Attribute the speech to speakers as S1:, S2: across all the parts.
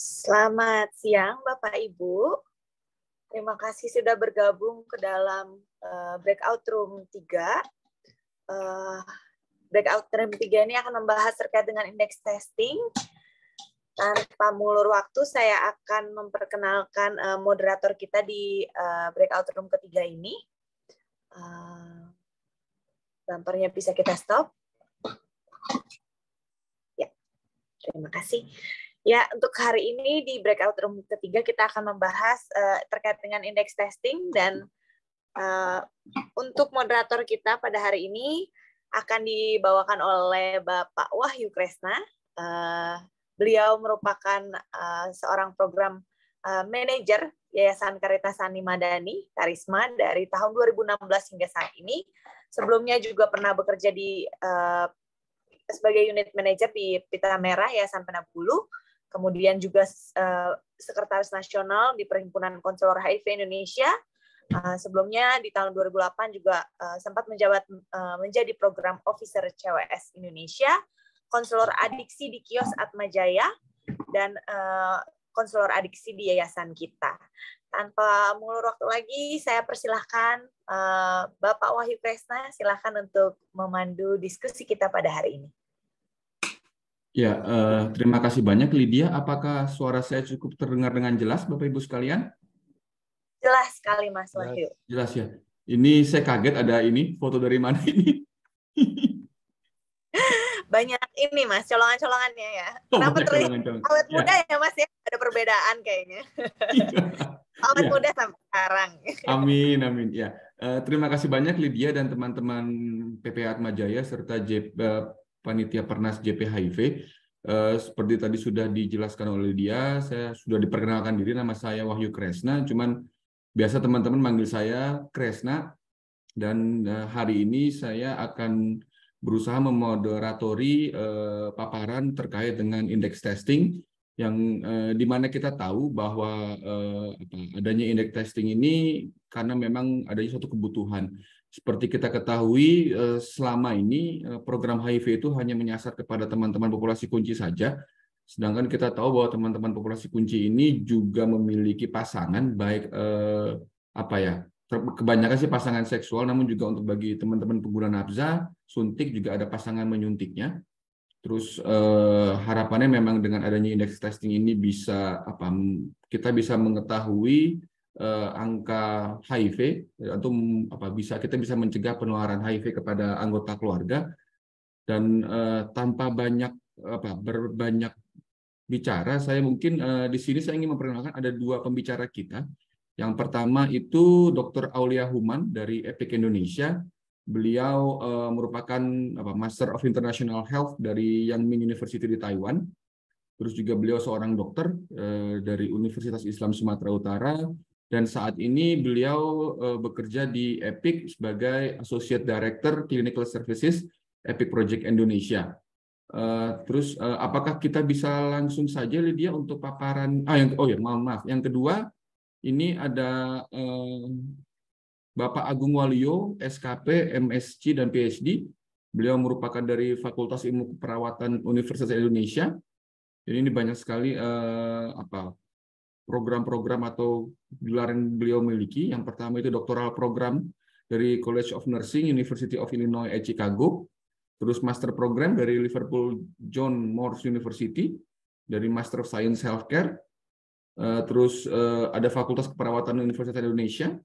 S1: Selamat siang Bapak Ibu. Terima kasih sudah bergabung ke dalam breakout room 3. Breakout room 3 ini akan membahas terkait dengan indeks testing. Tanpa mengulur waktu, saya akan memperkenalkan moderator kita di breakout room ketiga ini. Bumpernya bisa kita stop. Ya, terima kasih. Ya, untuk hari ini di breakout room ketiga kita akan membahas terkait dengan indeks testing, dan untuk moderator kita pada hari ini akan dibawakan oleh Bapak Wahyu Kresna. Beliau merupakan seorang program manajer Yayasan Karitasani Madani Karisma dari tahun 2016 hingga saat ini. Sebelumnya juga pernah bekerja di sebagai unit manager di Pita Merah Yayasan Penabulu. Kemudian juga Sekretaris Nasional di Perhimpunan Konselor HIV Indonesia. Sebelumnya di tahun 2008 juga sempat menjadi program officer CWS Indonesia, konselor adiksi di kios Atmajaya, dan konselor adiksi di yayasan kita. Tanpa mengulur waktu lagi, saya persilahkan Bapak Wahyu Kresna, silakan untuk memandu diskusi kita pada hari ini.
S2: Ya, terima kasih banyak Lydia. Apakah suara saya cukup terdengar dengan jelas, Bapak Ibu sekalian?
S1: Jelas sekali, Mas Wahyu.
S2: Jelas ya. Ini saya kaget ada ini foto dari mana ini?
S1: Banyak ini, Mas, colongan-colongannya ya. Kenapa terlihat awet muda ya, Mas ya? Ada perbedaan kayaknya. Awet muda sampai sekarang.
S2: Amin, amin. Ya, terima kasih banyak Lydia dan teman-teman PPH Atmajaya serta Panitia Pernas JPHIV. Seperti tadi sudah dijelaskan oleh Lydia, saya sudah diperkenalkan diri, nama saya Wahyu Kresna, cuman biasa teman-teman manggil saya Kresna, dan hari ini saya akan berusaha memoderatori paparan terkait dengan indeks testing, yang dimana kita tahu bahwa adanya indeks testing ini karena memang adanya suatu kebutuhan. Seperti kita ketahui, selama ini program HIV itu hanya menyasar kepada teman-teman populasi kunci saja, sedangkan kita tahu bahwa teman-teman populasi kunci ini juga memiliki pasangan, baik kebanyakan sih pasangan seksual, namun juga untuk bagi teman-teman pengguna nafza, suntik juga ada pasangan menyuntiknya. Terus harapannya memang dengan adanya indeks testing ini kita bisa mengetahui angka HIV, atau kita bisa mencegah penularan HIV kepada anggota keluarga, dan tanpa berbanyak bicara, saya mungkin di sini saya ingin memperkenalkan ada dua pembicara kita. Yang pertama itu Dr. Aulia Human dari EPIC Indonesia. Beliau merupakan Master of International Health dari Yangming University di Taiwan. Terus juga beliau seorang dokter dari Universitas Islam Sumatera Utara. Dan saat ini beliau bekerja di EPIC sebagai Associate Director Clinical Services EPIC Project Indonesia. Terus apakah kita bisa langsung saja Lydia untuk paparan? Maaf. Yang kedua, ini ada Bapak Agung Waluyo, SKP, MSc, dan PhD. Beliau merupakan dari Fakultas Ilmu Keperawatan Universitas Indonesia. Jadi ini banyak sekali program-program atau gelar yang beliau miliki. Yang pertama itu doktoral program dari College of Nursing, University of Illinois at Chicago. Terus master program dari Liverpool John Moores University, dari Master of Science Healthcare. Terus ada Fakultas Keperawatan Universitas Indonesia.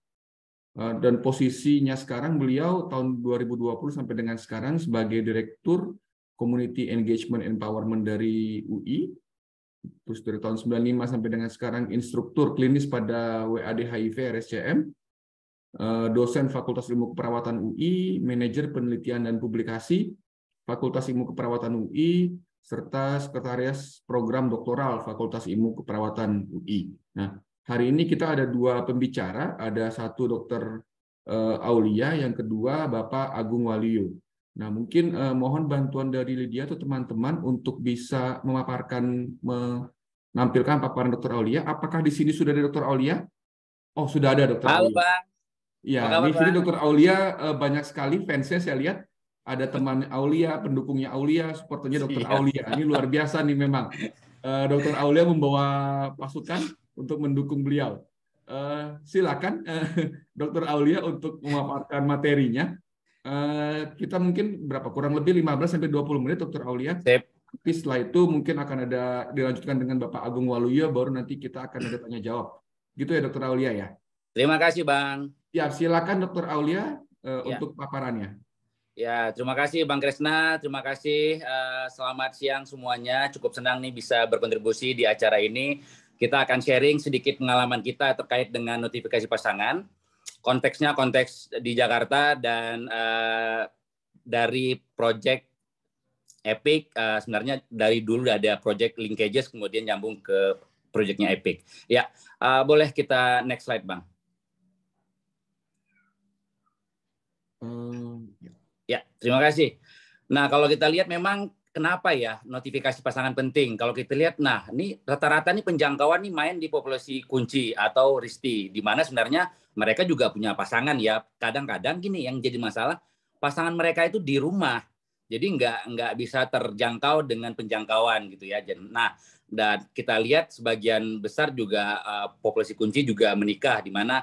S2: Dan posisinya sekarang beliau tahun 2020 sampai dengan sekarang sebagai Direktur Community Engagement Empowerment dari UI. Terus dari tahun 95 sampai dengan sekarang instruktur klinis pada WAD HIV RSCM, dosen Fakultas Ilmu Keperawatan UI, manajer penelitian dan publikasi Fakultas Ilmu Keperawatan UI, serta sekretaris program doktoral Fakultas Ilmu Keperawatan UI. Nah, hari ini kita ada dua pembicara, ada satu Dr. Aulia, yang kedua Bapak Agung Waluyo. Nah, mungkin mohon bantuan dari Lydia atau teman-teman untuk bisa menampilkan paparan Dr. Aulia. Apakah di sini sudah ada Dr. Aulia? Oh, sudah ada Dr. Aulia.
S3: Halo, Bang.
S2: Ya, di sini Dr. Aulia banyak sekali fansnya, saya lihat. Ada teman Aulia, pendukungnya Aulia, supporternya Dr. Aulia. Ini luar biasa nih memang. Dr. Aulia membawa pasukan untuk mendukung beliau. Silakan Dr. Aulia untuk memaparkan materinya. Kita mungkin kurang lebih 15-20 menit, Dr. Aulia. Tapi setelah itu mungkin akan ada dilanjutkan dengan Bapak Agung Waluyo, baru nanti kita akan ada tanya jawab. Gitu ya Dr. Aulia ya.
S3: Terima kasih Bang.
S2: Ya, silakan Dr. Aulia
S3: Ya.
S2: untuk paparannya.
S3: Ya, terima kasih Bang Kresna, terima kasih. Selamat siang semuanya. Cukup senang nih bisa berkontribusi di acara ini. Kita akan sharing sedikit pengalaman kita terkait dengan notifikasi pasangan. Konteksnya konteks di Jakarta dan dari project Epic. Sebenarnya dari dulu ada project linkages, kemudian nyambung ke projectnya Epic. Ya, boleh kita next slide Bang. Ya, terima kasih. Nah, kalau kita lihat memang kenapa ya notifikasi pasangan penting? Kalau kita lihat, nah ini rata-rata nih penjangkauan nih main di populasi kunci atau RISTI, di mana sebenarnya mereka juga punya pasangan ya. Kadang-kadang gini yang jadi masalah, pasangan mereka itu di rumah, jadi nggak bisa terjangkau dengan penjangkauan gitu ya. Nah, dan kita lihat sebagian besar juga populasi kunci juga menikah, di mana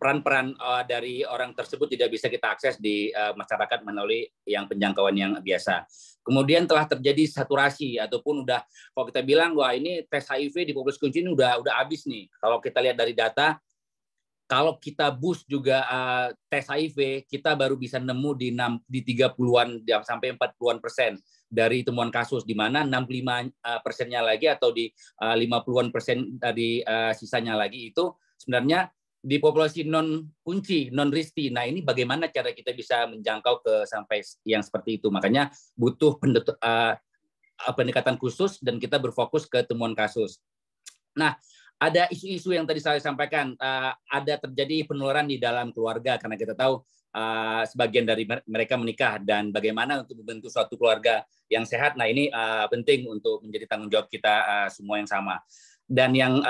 S3: peran-peran dari orang tersebut tidak bisa kita akses di masyarakat melalui yang penjangkauan yang biasa. Kemudian telah terjadi saturasi ataupun udah kalau kita bilang wah ini tes HIV di populasi kunci ini udah habis nih. Kalau kita lihat dari data, kalau kita boost juga tes HIV, kita baru bisa nemu di 30-an sampai 40-an% dari temuan kasus, di mana 65%-nya lagi atau di 50-an% dari sisanya lagi itu sebenarnya di populasi non kunci, non RISTI. Nah, ini bagaimana cara kita bisa menjangkau ke sampai yang seperti itu. Makanya butuh pendekatan khusus dan kita berfokus ke temuan kasus. Nah, ada isu-isu yang tadi saya sampaikan, ada terjadi penularan di dalam keluarga karena kita tahu sebagian dari mereka menikah dan bagaimana untuk membentuk suatu keluarga yang sehat. Nah, ini penting untuk menjadi tanggung jawab kita semua yang sama. Dan yang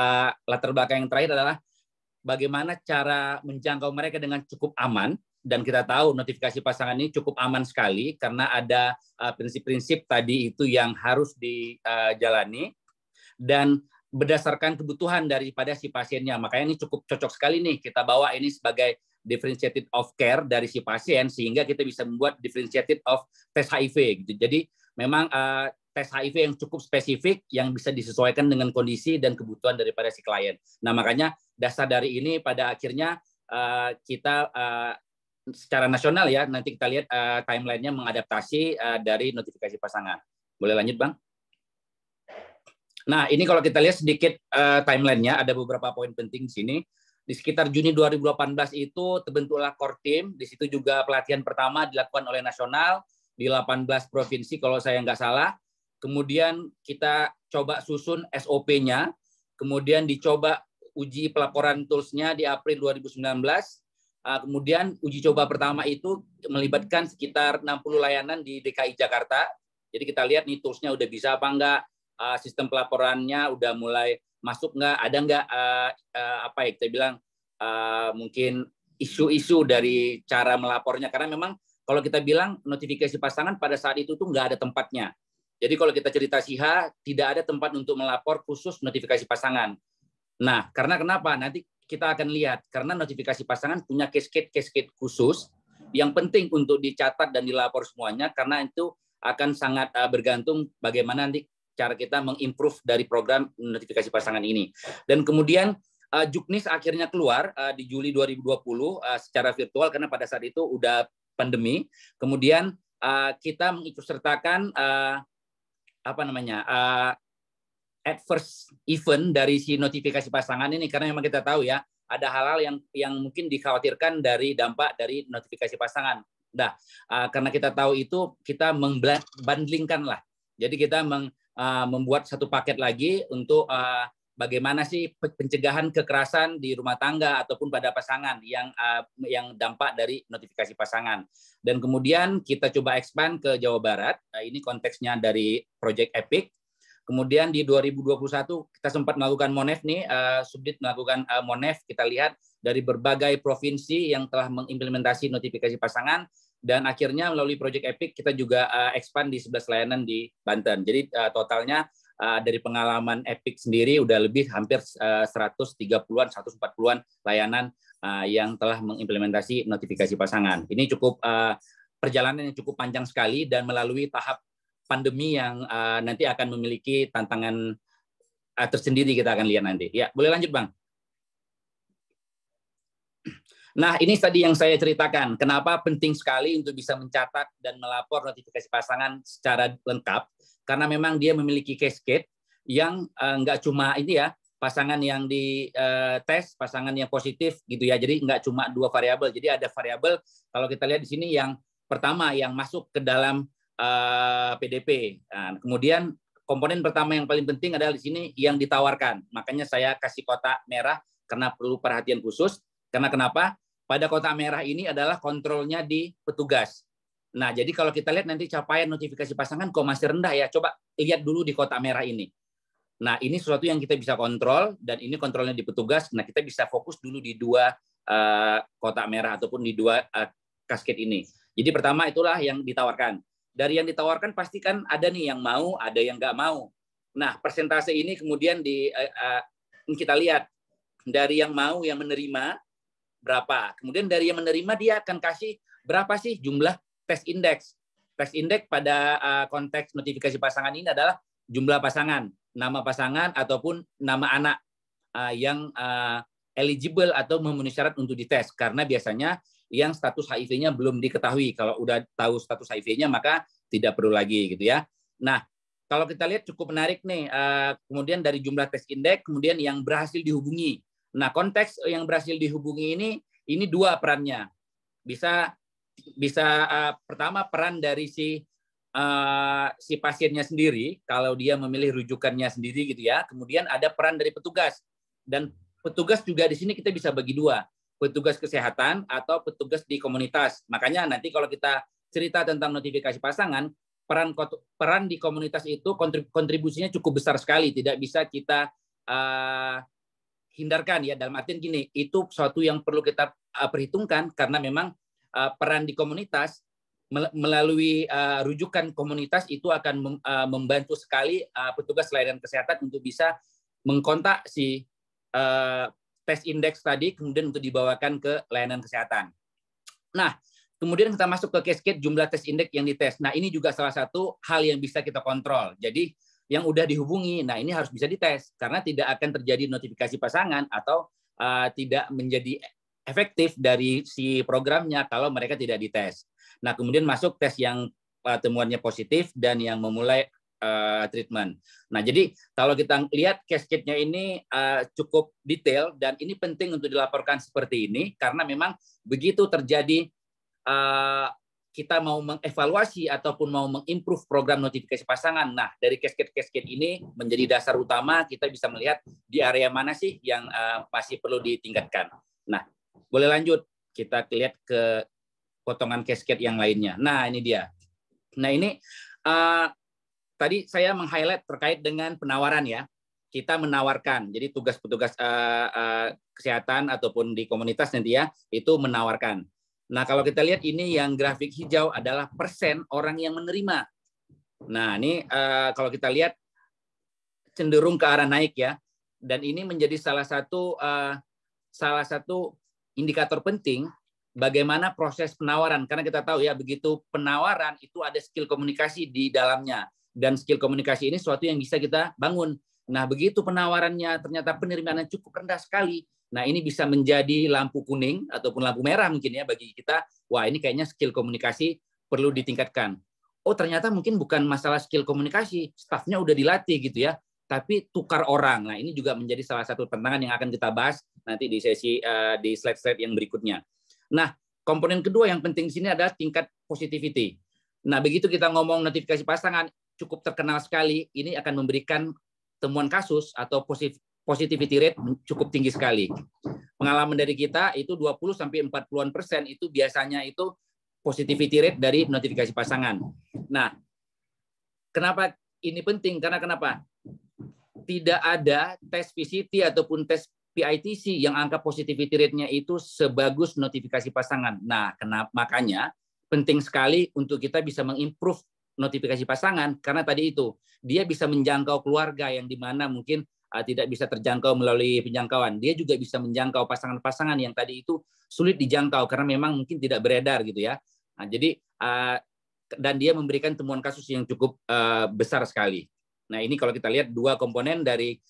S3: latar belakang yang terakhir adalah bagaimana cara menjangkau mereka dengan cukup aman, dan kita tahu notifikasi pasangan ini cukup aman sekali karena ada prinsip-prinsip tadi itu yang harus dijalani dan berdasarkan kebutuhan daripada si pasiennya. Makanya ini cukup cocok sekali nih kita bawa ini sebagai differentiated of care dari si pasien sehingga kita bisa membuat differentiated of tes HIV gitu. Jadi memang tes HIV yang cukup spesifik yang bisa disesuaikan dengan kondisi dan kebutuhan daripada si klien. Nah, makanya dasar dari ini pada akhirnya kita secara nasional ya, nanti kita lihat timeline-nya mengadaptasi dari notifikasi pasangan. Boleh lanjut, Bang? Nah, ini kalau kita lihat sedikit timeline-nya, ada beberapa poin penting di sini. Di sekitar Juni 2018 itu terbentuklah core team, di situ juga pelatihan pertama dilakukan oleh nasional di 18 provinsi kalau saya nggak salah. Kemudian kita coba susun SOP-nya, kemudian dicoba uji pelaporan tools-nya di April 2019. Kemudian uji coba pertama itu melibatkan sekitar 60 layanan di DKI Jakarta. Jadi kita lihat nih tools-nya udah bisa apa enggak, sistem pelaporannya udah mulai masuk nggak, ada nggak apa ya kita bilang mungkin isu-isu dari cara melapornya. Karena memang kalau kita bilang notifikasi pasangan pada saat itu tuh nggak ada tempatnya. Jadi kalau kita cerita SIHA, tidak ada tempat untuk melapor khusus notifikasi pasangan. Nah, karena kenapa? Nanti kita akan lihat. Karena notifikasi pasangan punya cascade khusus yang penting untuk dicatat dan dilapor semuanya, karena itu akan sangat bergantung bagaimana nanti cara kita mengimprove dari program notifikasi pasangan ini. Dan kemudian Juknis akhirnya keluar di Juli 2020 secara virtual karena pada saat itu udah pandemi. Kemudian kita mengikutsertakan adverse event dari si notifikasi pasangan ini, karena memang kita tahu ya ada hal-hal yang mungkin dikhawatirkan dari dampak dari notifikasi pasangan. Nah, karena kita tahu itu, kita membandlingkan lah. Jadi kita membuat satu paket lagi untuk bagaimana sih pencegahan kekerasan di rumah tangga ataupun pada pasangan yang dampak dari notifikasi pasangan. Dan kemudian kita coba expand ke Jawa Barat. Ini konteksnya dari Project Epic. Kemudian di 2021 kita sempat melakukan Monef nih, Subdit melakukan Monef. Kita lihat dari berbagai provinsi yang telah mengimplementasi notifikasi pasangan, dan akhirnya melalui Project Epic kita juga expand di 11 layanan di Banten. Jadi totalnya dari pengalaman Epic sendiri udah lebih hampir 130-an, 140-an layanan yang telah mengimplementasi notifikasi pasangan. Ini cukup perjalanan yang cukup panjang sekali dan melalui tahap pandemi yang nanti akan memiliki tantangan tersendiri, kita akan lihat nanti. Ya, boleh lanjut, Bang. Nah, ini tadi yang saya ceritakan. Kenapa penting sekali untuk bisa mencatat dan melapor notifikasi pasangan secara lengkap? Karena memang dia memiliki cascade yang nggak cuma ini ya, pasangan yang di tes, pasangan yang positif gitu ya. Jadi nggak cuma 2 variabel. Jadi ada variabel, kalau kita lihat di sini yang pertama yang masuk ke dalam PDP. Nah, kemudian komponen pertama yang paling penting adalah di sini yang ditawarkan. Makanya saya kasih kotak merah karena perlu perhatian khusus. Karena kenapa? Pada kotak merah ini adalah kontrolnya di petugas. Nah, jadi kalau kita lihat nanti capaian notifikasi pasangan kok masih rendah ya. Coba lihat dulu di kotak merah ini. Nah, ini sesuatu yang kita bisa kontrol dan ini kontrolnya di petugas. Nah, kita bisa fokus dulu di 2 kotak merah ataupun di 2 kasket ini. Jadi pertama itulah yang ditawarkan. Dari yang ditawarkan pasti kan ada nih yang mau, ada yang nggak mau. Nah, persentase ini kemudian kita lihat dari yang mau, yang menerima berapa. Kemudian dari yang menerima dia akan kasih berapa sih jumlah tes indeks. Tes indeks pada konteks notifikasi pasangan ini adalah jumlah pasangan, nama pasangan ataupun nama anak yang eligible atau memenuhi syarat untuk dites. Karena biasanya yang status HIV-nya belum diketahui. Kalau udah tahu status HIV-nya maka tidak perlu lagi gitu ya. Nah, kalau kita lihat cukup menarik nih. Kemudian dari jumlah tes indeks, kemudian yang berhasil dihubungi. Nah, konteks yang berhasil dihubungi ini 2 perannya. Bisa pertama peran dari si pasiennya sendiri kalau dia memilih rujukannya sendiri gitu ya. Kemudian ada peran dari petugas. Dan petugas juga di sini kita bisa bagi 2. Petugas kesehatan atau petugas di komunitas. Makanya nanti kalau kita cerita tentang notifikasi pasangan, peran di komunitas itu kontribusinya cukup besar sekali. Tidak bisa kita hindarkan ya, dalam artian gini, itu sesuatu yang perlu kita perhitungkan karena memang peran di komunitas melalui rujukan komunitas itu akan membantu sekali petugas layanan kesehatan untuk bisa mengkontak si tes indeks tadi kemudian untuk dibawakan ke layanan kesehatan. Nah, kemudian kita masuk ke cascade jumlah tes indeks yang dites. Nah, ini juga salah satu hal yang bisa kita kontrol. Jadi yang udah dihubungi, nah ini harus bisa dites karena tidak akan terjadi notifikasi pasangan atau tidak menjadi efektif dari si programnya kalau mereka tidak dites. Nah, kemudian masuk tes yang temuannya positif dan yang memulai treatment. Nah, jadi kalau kita lihat cascade-nya ini cukup detail dan ini penting untuk dilaporkan seperti ini karena memang begitu terjadi kita mau mengevaluasi ataupun mau mengimprove program notifikasi pasangan. Nah, dari cascade ini menjadi dasar utama kita bisa melihat di area mana sih yang masih perlu ditingkatkan. Nah, boleh lanjut kita lihat ke potongan cascade yang lainnya. Nah, ini dia. Nah, ini tadi saya meng-highlight terkait dengan penawaran ya. Kita menawarkan. Jadi tugas petugas kesehatan ataupun di komunitas nanti ya, itu menawarkan. Nah, kalau kita lihat ini yang grafik hijau adalah persen orang yang menerima. Nah, ini kalau kita lihat cenderung ke arah naik ya. Dan ini menjadi salah satu indikator penting bagaimana proses penawaran. Karena kita tahu ya, begitu penawaran itu ada skill komunikasi di dalamnya. Dan skill komunikasi ini sesuatu yang bisa kita bangun. Nah, begitu penawarannya ternyata penerimaannya cukup rendah sekali. Nah, ini bisa menjadi lampu kuning ataupun lampu merah mungkin ya bagi kita. Wah, ini kayaknya skill komunikasi perlu ditingkatkan. Oh, ternyata mungkin bukan masalah skill komunikasi, stafnya udah dilatih gitu ya, tapi tukar orang. Nah, ini juga menjadi salah satu tantangan yang akan kita bahas nanti di sesi di slide-slide yang berikutnya. Nah, komponen kedua yang penting di sini adalah tingkat positivity. Nah, begitu kita ngomong notifikasi pasangan cukup terkenal sekali, ini akan memberikan temuan kasus atau positivity rate cukup tinggi sekali. Pengalaman dari kita itu 20-40% itu biasanya itu positivity rate dari notifikasi pasangan. Nah, kenapa ini penting? Karena kenapa? Tidak ada tes VCT ataupun tes PITC yang angka positivity rate-nya itu sebagus notifikasi pasangan. Nah, makanya penting sekali untuk kita bisa mengimprove notifikasi pasangan, karena tadi itu dia bisa menjangkau keluarga yang dimana mungkin tidak bisa terjangkau melalui penjangkauan. Dia juga bisa menjangkau pasangan-pasangan yang tadi itu sulit dijangkau karena memang mungkin tidak beredar gitu ya. Nah, jadi dan dia memberikan temuan kasus yang cukup besar sekali. Nah, ini kalau kita lihat dua komponen dari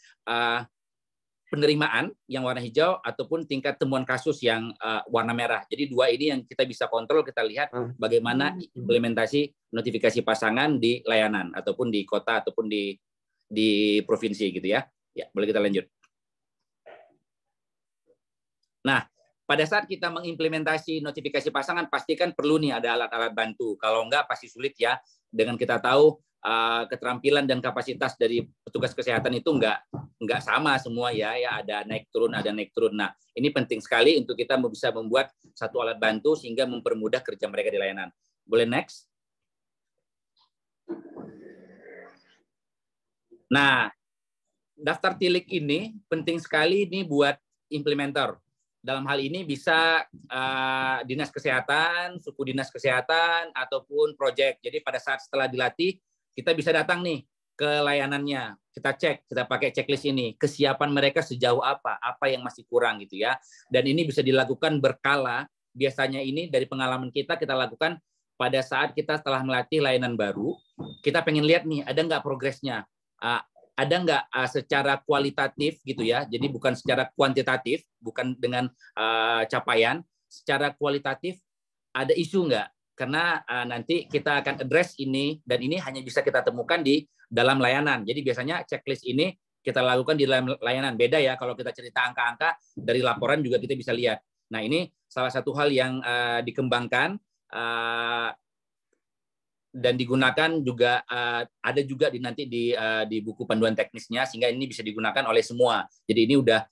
S3: penerimaan yang warna hijau ataupun tingkat temuan kasus yang warna merah. Jadi dua ini yang kita bisa kontrol, kita lihat bagaimana implementasi notifikasi pasangan di layanan ataupun di kota ataupun di provinsi gitu ya. Ya, boleh kita lanjut. Nah, pada saat kita mengimplementasi notifikasi pasangan, pastikan perlu nih ada alat-alat bantu. Kalau enggak pasti sulit ya. Dengan kita tahu keterampilan dan kapasitas dari petugas kesehatan itu enggak sama semua ya. Ya ada naik turun. Nah, ini penting sekali untuk kita bisa membuat satu alat bantu sehingga mempermudah kerja mereka di layanan. Boleh next? Nah, daftar tilik ini penting sekali nih buat implementer. Dalam hal ini bisa dinas kesehatan, suku dinas kesehatan, ataupun proyek. Jadi pada saat setelah dilatih, kita bisa datang nih ke layanannya. Kita cek, kita pakai checklist ini. Kesiapan mereka sejauh apa yang masih kurang gitu ya. Dan ini bisa dilakukan berkala. Biasanya ini dari pengalaman kita lakukan pada saat kita setelah melatih layanan baru. Kita pengen lihat nih, ada nggak progresnya. Ada nggak secara kualitatif gitu ya, jadi bukan secara kuantitatif, bukan dengan capaian, secara kualitatif ada isu nggak? Karena nanti kita akan address ini, dan ini hanya bisa kita temukan di dalam layanan. Jadi biasanya checklist ini kita lakukan di dalam layanan. Beda ya kalau kita cerita angka-angka, dari laporan juga kita bisa lihat. Nah, ini salah satu hal yang dikembangkan dan digunakan juga ada juga nanti di buku panduan teknisnya, sehingga ini bisa digunakan oleh semua. Jadi ini udah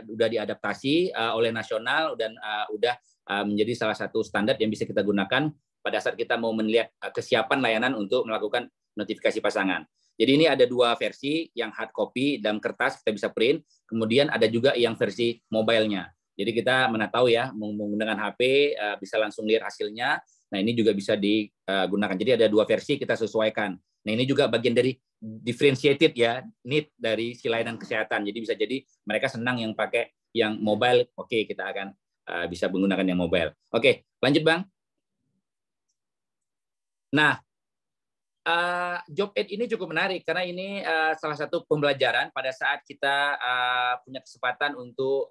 S3: diadaptasi oleh nasional dan udah menjadi salah satu standar yang bisa kita gunakan pada saat kita mau melihat kesiapan layanan untuk melakukan notifikasi pasangan. Jadi ini ada dua versi, yang hard copy dalam kertas kita bisa print, kemudian ada juga yang versi mobile-nya. Jadi kita mana tahu ya, menggunakan HP bisa langsung lihat hasilnya. Nah, ini juga bisa digunakan. Jadi ada dua versi, kita sesuaikan. Nah, ini juga bagian dari differentiated ya, need dari si layanan kesehatan. Jadi bisa jadi mereka senang yang pakai yang mobile, oke, kita akan bisa menggunakan yang mobile. Oke, lanjut Bang. Nah, job aid ini cukup menarik karena ini salah satu pembelajaran pada saat kita punya kesempatan untuk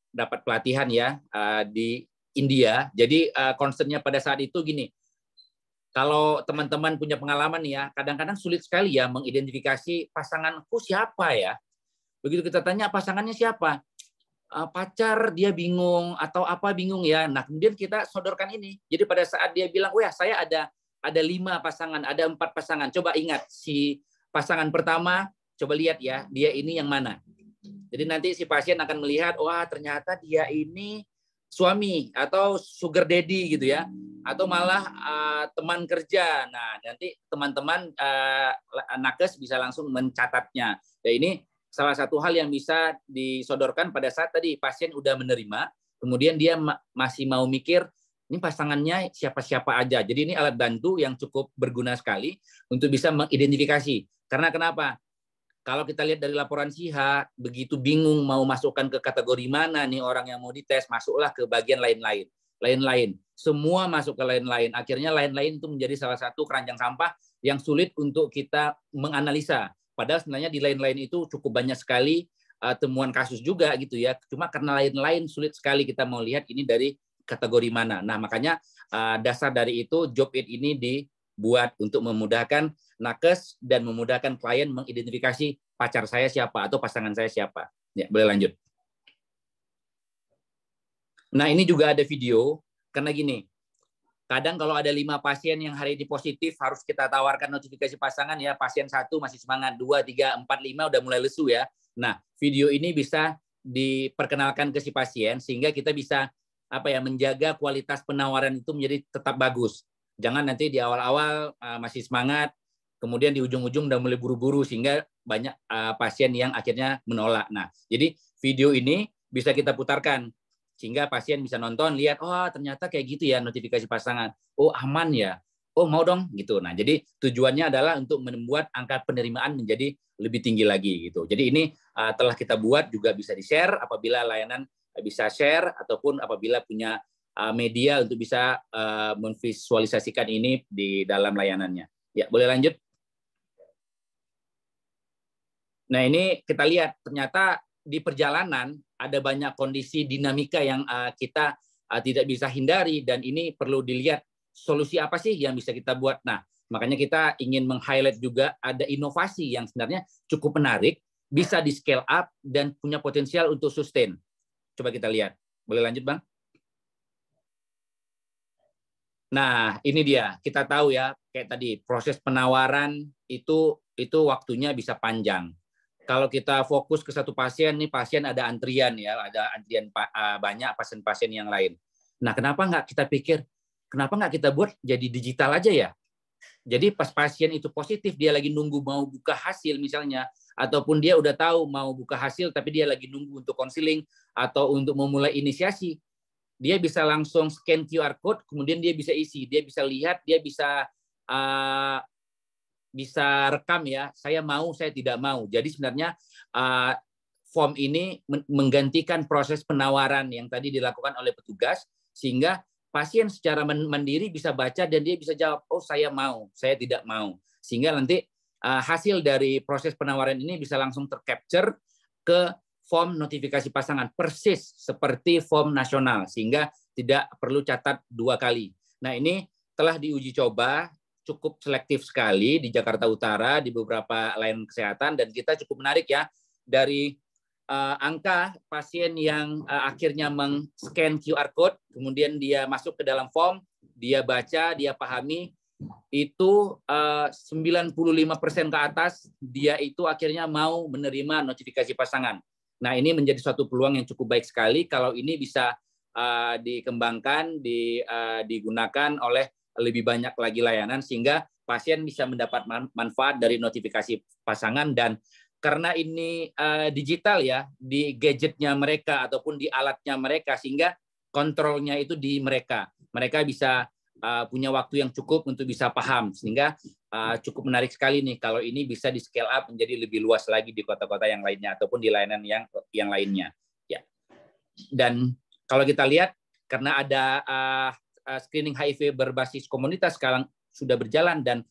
S3: dapat pelatihan ya di India. Jadi concernnya pada saat itu gini, kalau teman-teman punya pengalaman ya, kadang-kadang sulit sekali ya mengidentifikasi pasanganku siapa ya. Begitu kita tanya pasangannya siapa, pacar dia bingung atau apa bingung ya. Nah, kemudian kita sodorkan ini. Jadi pada saat dia bilang, wah saya ada 5 pasangan, ada 4 pasangan. Coba ingat si pasangan pertama, coba lihat ya, dia ini yang mana. Jadi nanti si pasien akan melihat, wah ternyata dia ini suami atau sugar daddy gitu ya, atau malah teman kerja. Nah, nanti teman-teman nakes bisa langsung mencatatnya. Ya, ini salah satu hal yang bisa disodorkan pada saat tadi pasien udah menerima, kemudian dia masih mau mikir, ini pasangannya siapa-siapa aja. Jadi ini alat bantu yang cukup berguna sekali untuk bisa mengidentifikasi. Karena kenapa? Kalau kita lihat dari laporan SIHA, begitu bingung mau masukkan ke kategori mana nih orang yang mau dites, masuklah ke bagian lain-lain. Lain-lain. Semua masuk ke lain-lain. Akhirnya lain-lain itu menjadi salah satu keranjang sampah yang sulit untuk kita menganalisa. Padahal sebenarnya di lain-lain itu cukup banyak sekali temuan kasus juga gitu ya. Cuma karena lain-lain sulit sekali kita mau lihat ini dari kategori mana. Nah, makanya dasar dari itu job aid ini dibuat untuk memudahkan nakes dan memudahkan klien mengidentifikasi pacar saya siapa atau pasangan saya siapa. Ya, boleh lanjut. Nah, ini juga ada video karena gini. Kadang kalau ada 5 pasien yang hari ini positif harus kita tawarkan notifikasi pasangan ya. Pasien 1 masih semangat, 2, 3, 4, 5 udah mulai lesu ya. Nah, video ini bisa diperkenalkan ke si pasien sehingga kita bisa menjaga kualitas penawaran itu menjadi tetap bagus. Jangan nanti di awal-awal masih semangat, kemudian di ujung-ujung udah mulai buru-buru sehingga banyak pasien yang akhirnya menolak. Nah, jadi video ini bisa kita putarkan Sehingga pasien bisa nonton, lihat, oh ternyata kayak gitu ya notifikasi pasangan. Oh aman ya. Oh mau dong gitu. Nah, jadi tujuannya adalah untuk membuat angka penerimaan menjadi lebih tinggi lagi gitu. Jadi ini telah kita buat juga bisa di-share apabila layanan bisa share ataupun apabila punya media untuk bisa memvisualisasikan ini di dalam layanannya. Ya, boleh lanjut. Nah, ini kita lihat ternyata di perjalanan ada banyak kondisi dinamika yang kita tidak bisa hindari dan ini perlu dilihat solusi apa sih yang bisa kita buat. Nah, makanya kita ingin meng-highlight juga ada inovasi yang sebenarnya cukup menarik, bisa di scale up dan punya potensial untuk sustain. Coba kita lihat. Boleh lanjut, Bang? Nah, ini dia. Kita tahu ya, kayak tadi proses penawaran itu waktunya bisa panjang. Kalau kita fokus ke satu pasien, nih pasien ada antrian ya, ada antrian banyak pasien-pasien yang lain. Nah, kenapa nggak kita pikir, kenapa nggak kita buat jadi digital aja ya? Jadi pas pasien itu positif, dia lagi nunggu mau buka hasil misalnya, ataupun dia udah tahu mau buka hasil, tapi dia lagi nunggu untuk konseling atau untuk memulai inisiasi, dia bisa langsung scan QR code, kemudian dia bisa isi, dia bisa lihat, dia bisa rekam ya, saya mau, saya tidak mau. Jadi sebenarnya form ini menggantikan proses penawaran yang tadi dilakukan oleh petugas, sehingga pasien secara mandiri bisa baca dan dia bisa jawab, oh saya mau, saya tidak mau. Sehingga nanti hasil dari proses penawaran ini bisa langsung tercapture ke form notifikasi pasangan, persis seperti form nasional, sehingga tidak perlu catat 2 kali. Nah, ini telah diuji coba, cukup selektif sekali di Jakarta Utara, di beberapa layanan kesehatan, dan kita cukup menarik ya, dari angka pasien yang akhirnya meng-scan QR code, kemudian dia masuk ke dalam form, dia baca, dia pahami, itu 95% ke atas, dia itu akhirnya mau menerima notifikasi pasangan. Nah, ini menjadi suatu peluang yang cukup baik sekali kalau ini bisa dikembangkan, digunakan oleh lebih banyak lagi layanan, sehingga pasien bisa mendapat manfaat dari notifikasi pasangan. Dan karena ini digital ya, di gadgetnya mereka ataupun di alatnya mereka, sehingga kontrolnya itu di mereka. Mereka bisa punya waktu yang cukup untuk bisa paham, sehingga cukup menarik sekali nih kalau ini bisa di scale up menjadi lebih luas lagi di kota-kota yang lainnya ataupun di layanan yang lainnya. Ya. Dan kalau kita lihat, karena ada screening HIV berbasis komunitas sekarang sudah berjalan, dan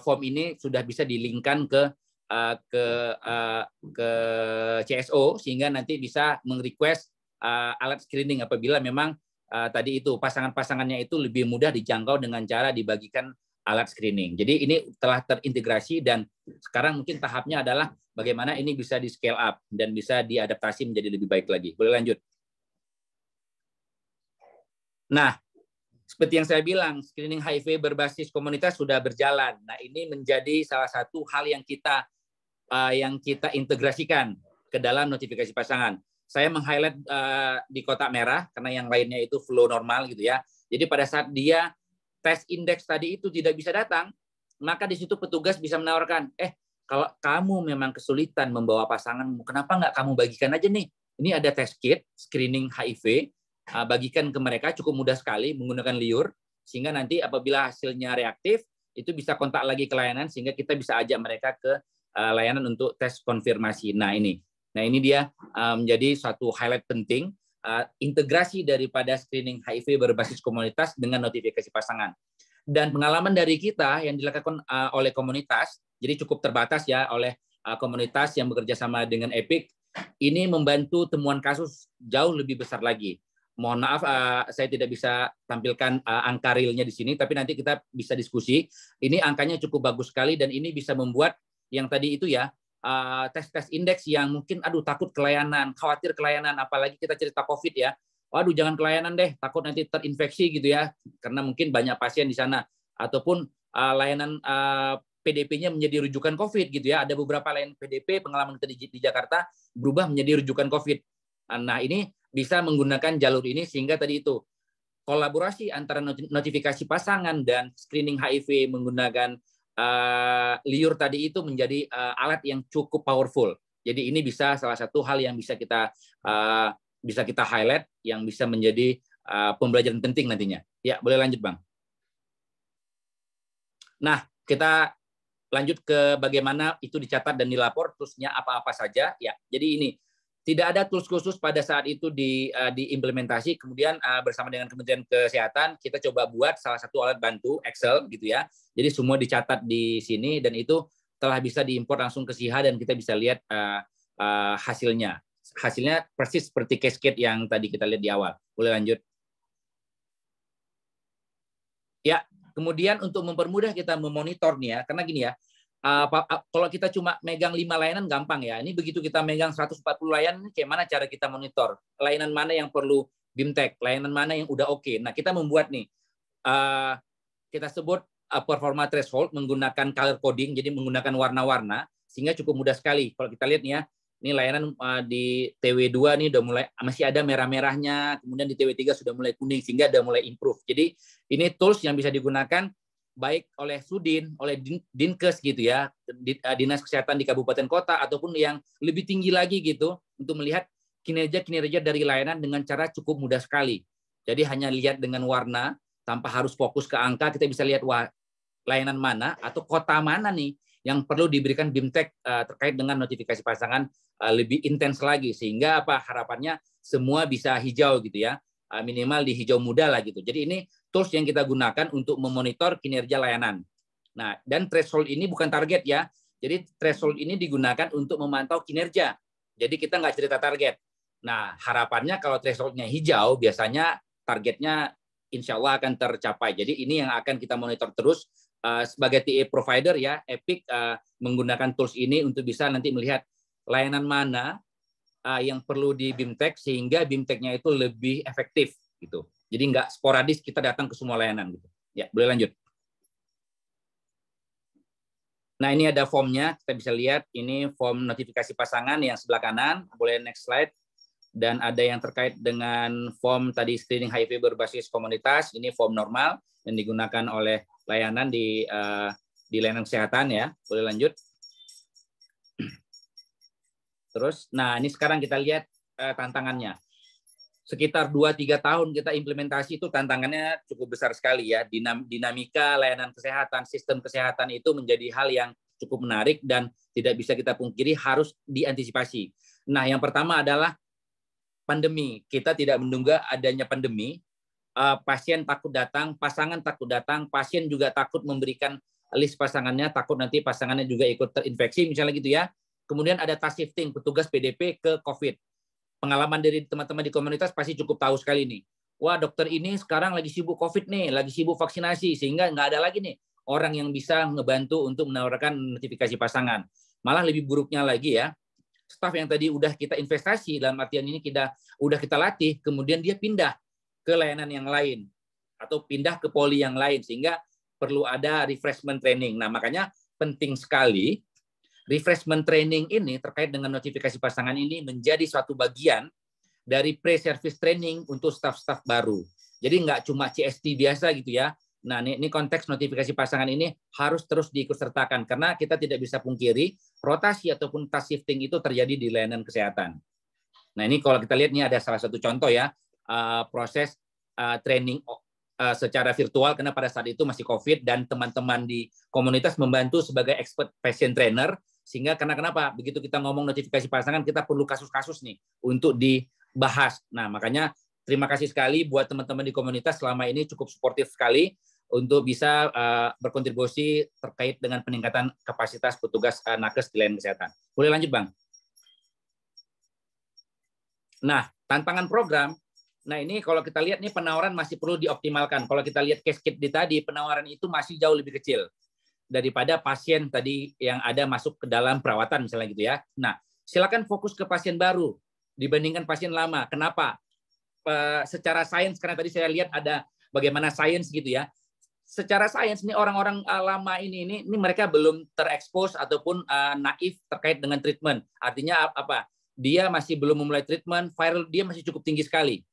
S3: form ini sudah bisa di-linkkan ke CSO, sehingga nanti bisa meng-request alat screening apabila memang tadi itu pasangan-pasangannya itu lebih mudah dijangkau dengan cara dibagikan alat screening. Jadi ini telah terintegrasi, dan sekarang mungkin tahapnya adalah bagaimana ini bisa di scale up dan bisa diadaptasi menjadi lebih baik lagi. Boleh lanjut? Nah, seperti yang saya bilang, screening HIV berbasis komunitas sudah berjalan. Nah, ini menjadi salah satu hal yang kita integrasikan ke dalam notifikasi pasangan. Saya meng-highlight di kotak merah karena yang lainnya itu flow normal gitu ya. Jadi pada saat dia tes indeks tadi itu tidak bisa datang, maka di situ petugas bisa menawarkan, kalau kamu memang kesulitan membawa pasanganmu, kenapa nggak kamu bagikan aja nih? Ini ada test kit screening HIV, bagikan ke mereka, cukup mudah sekali menggunakan liur, sehingga nanti apabila hasilnya reaktif, itu bisa kontak lagi ke layanan, sehingga kita bisa ajak mereka ke layanan untuk tes konfirmasi. Nah ini dia menjadi suatu highlight penting, integrasi daripada screening HIV berbasis komunitas dengan notifikasi pasangan. Dan pengalaman dari kita yang dilakukan oleh komunitas, jadi cukup terbatas ya oleh komunitas yang bekerja sama dengan Epic, ini membantu temuan kasus jauh lebih besar lagi. Mohon maaf, saya tidak bisa tampilkan angka realnya di sini, tapi nanti kita bisa diskusi. Ini angkanya cukup bagus sekali, dan ini bisa membuat yang tadi itu ya, tes indeks yang mungkin, takut kelayanan, khawatir kelayanan, apalagi kita cerita COVID ya, waduh jangan kelayanan deh, takut nanti terinfeksi gitu ya, karena mungkin banyak pasien di sana, ataupun layanan PDP-nya menjadi rujukan COVID gitu ya, ada beberapa layanan PDP pengalaman kita di Jakarta berubah menjadi rujukan COVID. Nah ini bisa menggunakan jalur ini, sehingga tadi itu kolaborasi antara notifikasi pasangan dan screening HIV menggunakan liur tadi itu menjadi alat yang cukup powerful. Jadi ini bisa salah satu hal yang bisa kita bisa kita highlight yang bisa menjadi pembelajaran penting nantinya. Ya, boleh lanjut, Bang. Nah, kita lanjut ke bagaimana itu dicatat dan dilapor, toolsnya apa-apa saja. Ya, jadi ini tidak ada tools khusus pada saat itu diimplementasi. Kemudian bersama dengan Kementerian Kesehatan kita coba buat salah satu alat bantu Excel gitu ya. Jadi semua dicatat di sini dan itu telah bisa diimpor langsung ke SIHA dan kita bisa lihat hasilnya. Hasilnya persis seperti cascade yang tadi kita lihat di awal. Boleh lanjut? Ya, kemudian untuk mempermudah kita memonitor nih ya, karena gini ya, kalau kita cuma megang 5 layanan gampang ya. Ini begitu kita megang 140 layanan, kayak mana cara kita monitor? Layanan mana yang perlu BIMTech, layanan mana yang udah oke. Nah, kita membuat nih, kita sebut performa threshold menggunakan color coding, jadi menggunakan warna-warna, sehingga cukup mudah sekali. Kalau kita lihat nih ya, ini layanan di TW2 nih udah mulai masih ada merah-merahnya, kemudian di TW3 sudah mulai kuning sehingga udah mulai improve. Jadi ini tools yang bisa digunakan baik oleh Sudin, oleh Dinkes gitu ya, Dinas Kesehatan di kabupaten kota ataupun yang lebih tinggi lagi gitu untuk melihat kinerja dari layanan dengan cara cukup mudah sekali. Jadi hanya lihat dengan warna tanpa harus fokus ke angka, kita bisa lihat wah layanan mana atau kota mana nih yang perlu diberikan BIMTech terkait dengan notifikasi pasangan lebih intens lagi sehingga apa harapannya semua bisa hijau gitu ya, minimal di hijau muda lah gitu. Jadi ini tools yang kita gunakan untuk memonitor kinerja layanan. Nah, dan threshold ini bukan target ya. Jadi threshold ini digunakan untuk memantau kinerja. Jadi kita nggak cerita target. Nah, harapannya kalau thresholdnya hijau biasanya targetnya insya Allah akan tercapai. Jadi ini yang akan kita monitor terus sebagai TA provider ya, Epic menggunakan tools ini untuk bisa nanti melihat layanan mana yang perlu di BIMTech sehingga BIMTech-nya itu lebih efektif gitu. Jadi nggak sporadis kita datang ke semua layanan gitu. Ya, boleh lanjut. Nah, ini ada formnya, kita bisa lihat ini form notifikasi pasangan yang sebelah kanan. Boleh next slide. Dan ada yang terkait dengan form tadi screening HIV berbasis komunitas, ini form normal yang digunakan oleh layanan di layanan kesehatan ya. Boleh lanjut. Terus, nah ini sekarang kita lihat tantangannya. Sekitar 2-3 tahun kita implementasi itu tantangannya cukup besar sekali ya. Dinamika layanan kesehatan, sistem kesehatan itu menjadi hal yang cukup menarik dan tidak bisa kita pungkiri harus diantisipasi. Nah, yang pertama adalah pandemi. Kita tidak menduga adanya pandemi. Pasien takut datang, pasangan takut datang, pasien juga takut memberikan list pasangannya, takut nanti pasangannya juga ikut terinfeksi, misalnya gitu ya. Kemudian ada task shifting, petugas PDP ke COVID. Pengalaman dari teman-teman di komunitas pasti cukup tahu sekali nih. Wah, dokter ini sekarang lagi sibuk COVID nih, lagi sibuk vaksinasi, sehingga nggak ada lagi nih orang yang bisa ngebantu untuk menawarkan notifikasi pasangan. Malah lebih buruknya lagi ya, staf yang tadi udah kita investasi, dalam artian ini udah kita latih, kemudian dia pindah ke layanan yang lain, atau pindah ke poli yang lain, sehingga perlu ada refreshment training. Nah, makanya penting sekali refreshment training ini terkait dengan notifikasi pasangan ini menjadi suatu bagian dari pre-service training untuk staf-staf baru. Jadi nggak cuma CST biasa gitu ya. Nah, ini konteks notifikasi pasangan ini harus terus diikutsertakan karena kita tidak bisa pungkiri rotasi ataupun task shifting itu terjadi di layanan kesehatan. Nah, ini kalau kita lihat ini ada salah satu contoh ya, proses training secara virtual karena pada saat itu masih COVID dan teman-teman di komunitas membantu sebagai expert patient trainer. Sehingga kenapa? Begitu kita ngomong notifikasi pasangan, kita perlu kasus-kasus nih untuk dibahas. Nah, makanya terima kasih sekali buat teman-teman di komunitas selama ini cukup suportif sekali untuk bisa berkontribusi terkait dengan peningkatan kapasitas petugas nakes di layanan kesehatan. Boleh lanjut, Bang? Nah, tantangan program. Nah, ini kalau kita lihat nih penawaran masih perlu dioptimalkan. Kalau kita lihat cascade di tadi, penawaran itu masih jauh lebih kecil daripada pasien tadi yang ada masuk ke dalam perawatan misalnya gitu ya. Nah, silakan fokus ke pasien baru dibandingkan pasien lama. Kenapa? Secara sains karena tadi saya lihat ada bagaimana sains gitu ya. Secara sains ini orang-orang lama ini mereka belum terekspos ataupun naif terkait dengan treatment. Artinya apa? Dia masih belum memulai treatment, viral dia masih cukup tinggi sekali.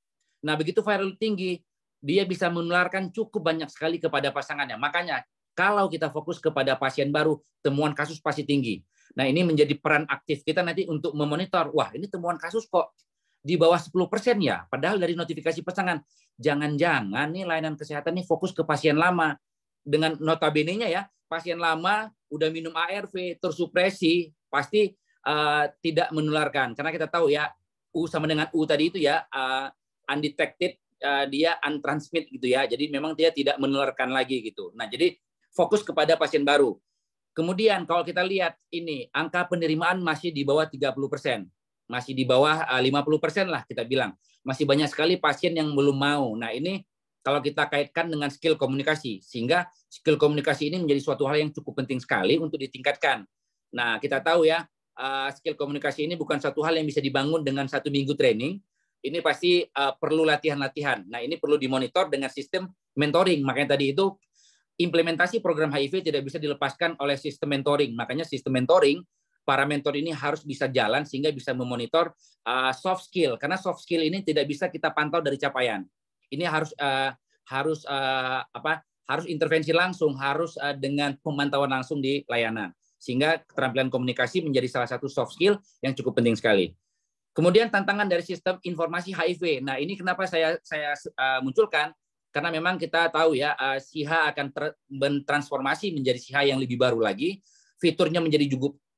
S3: Nah, begitu viral tinggi, dia bisa menularkan cukup banyak sekali kepada pasangannya. Makanya kalau kita fokus kepada pasien baru, temuan kasus pasti tinggi. Nah, ini menjadi peran aktif kita nanti untuk memonitor. Wah, ini temuan kasus kok di bawah 10% ya. Padahal dari notifikasi pasangan, jangan-jangan nih layanan kesehatan nih fokus ke pasien lama. Dengan notabene-nya ya, pasien lama udah minum ARV, tersupresi, pasti tidak menularkan. Karena kita tahu ya, U sama dengan U tadi itu ya, undetected, dia untransmit gitu ya. Jadi memang dia tidak menularkan lagi gitu. Nah, jadi fokus kepada pasien baru. Kemudian kalau kita lihat ini, angka penerimaan masih di bawah 30%. Masih di bawah 50% lah kita bilang. Masih banyak sekali pasien yang belum mau. Nah, ini kalau kita kaitkan dengan skill komunikasi, sehingga skill komunikasi ini menjadi suatu hal yang cukup penting sekali untuk ditingkatkan. Nah, kita tahu ya, skill komunikasi ini bukan satu hal yang bisa dibangun dengan 1 minggu training. Ini pasti perlu latihan-latihan. Nah, ini perlu dimonitor dengan sistem mentoring. Makanya tadi itu implementasi program HIV tidak bisa dilepaskan oleh sistem mentoring. Makanya sistem mentoring, para mentor ini harus bisa jalan sehingga bisa memonitor soft skill. Karena soft skill ini tidak bisa kita pantau dari capaian. Ini harus intervensi langsung, harus dengan pemantauan langsung di layanan. Sehingga keterampilan komunikasi menjadi salah satu soft skill yang cukup penting sekali. Kemudian tantangan dari sistem informasi HIV. Nah, ini kenapa saya munculkan? Karena memang kita tahu ya, SIHA akan bertransformasi menjadi SIHA yang lebih baru lagi. Fiturnya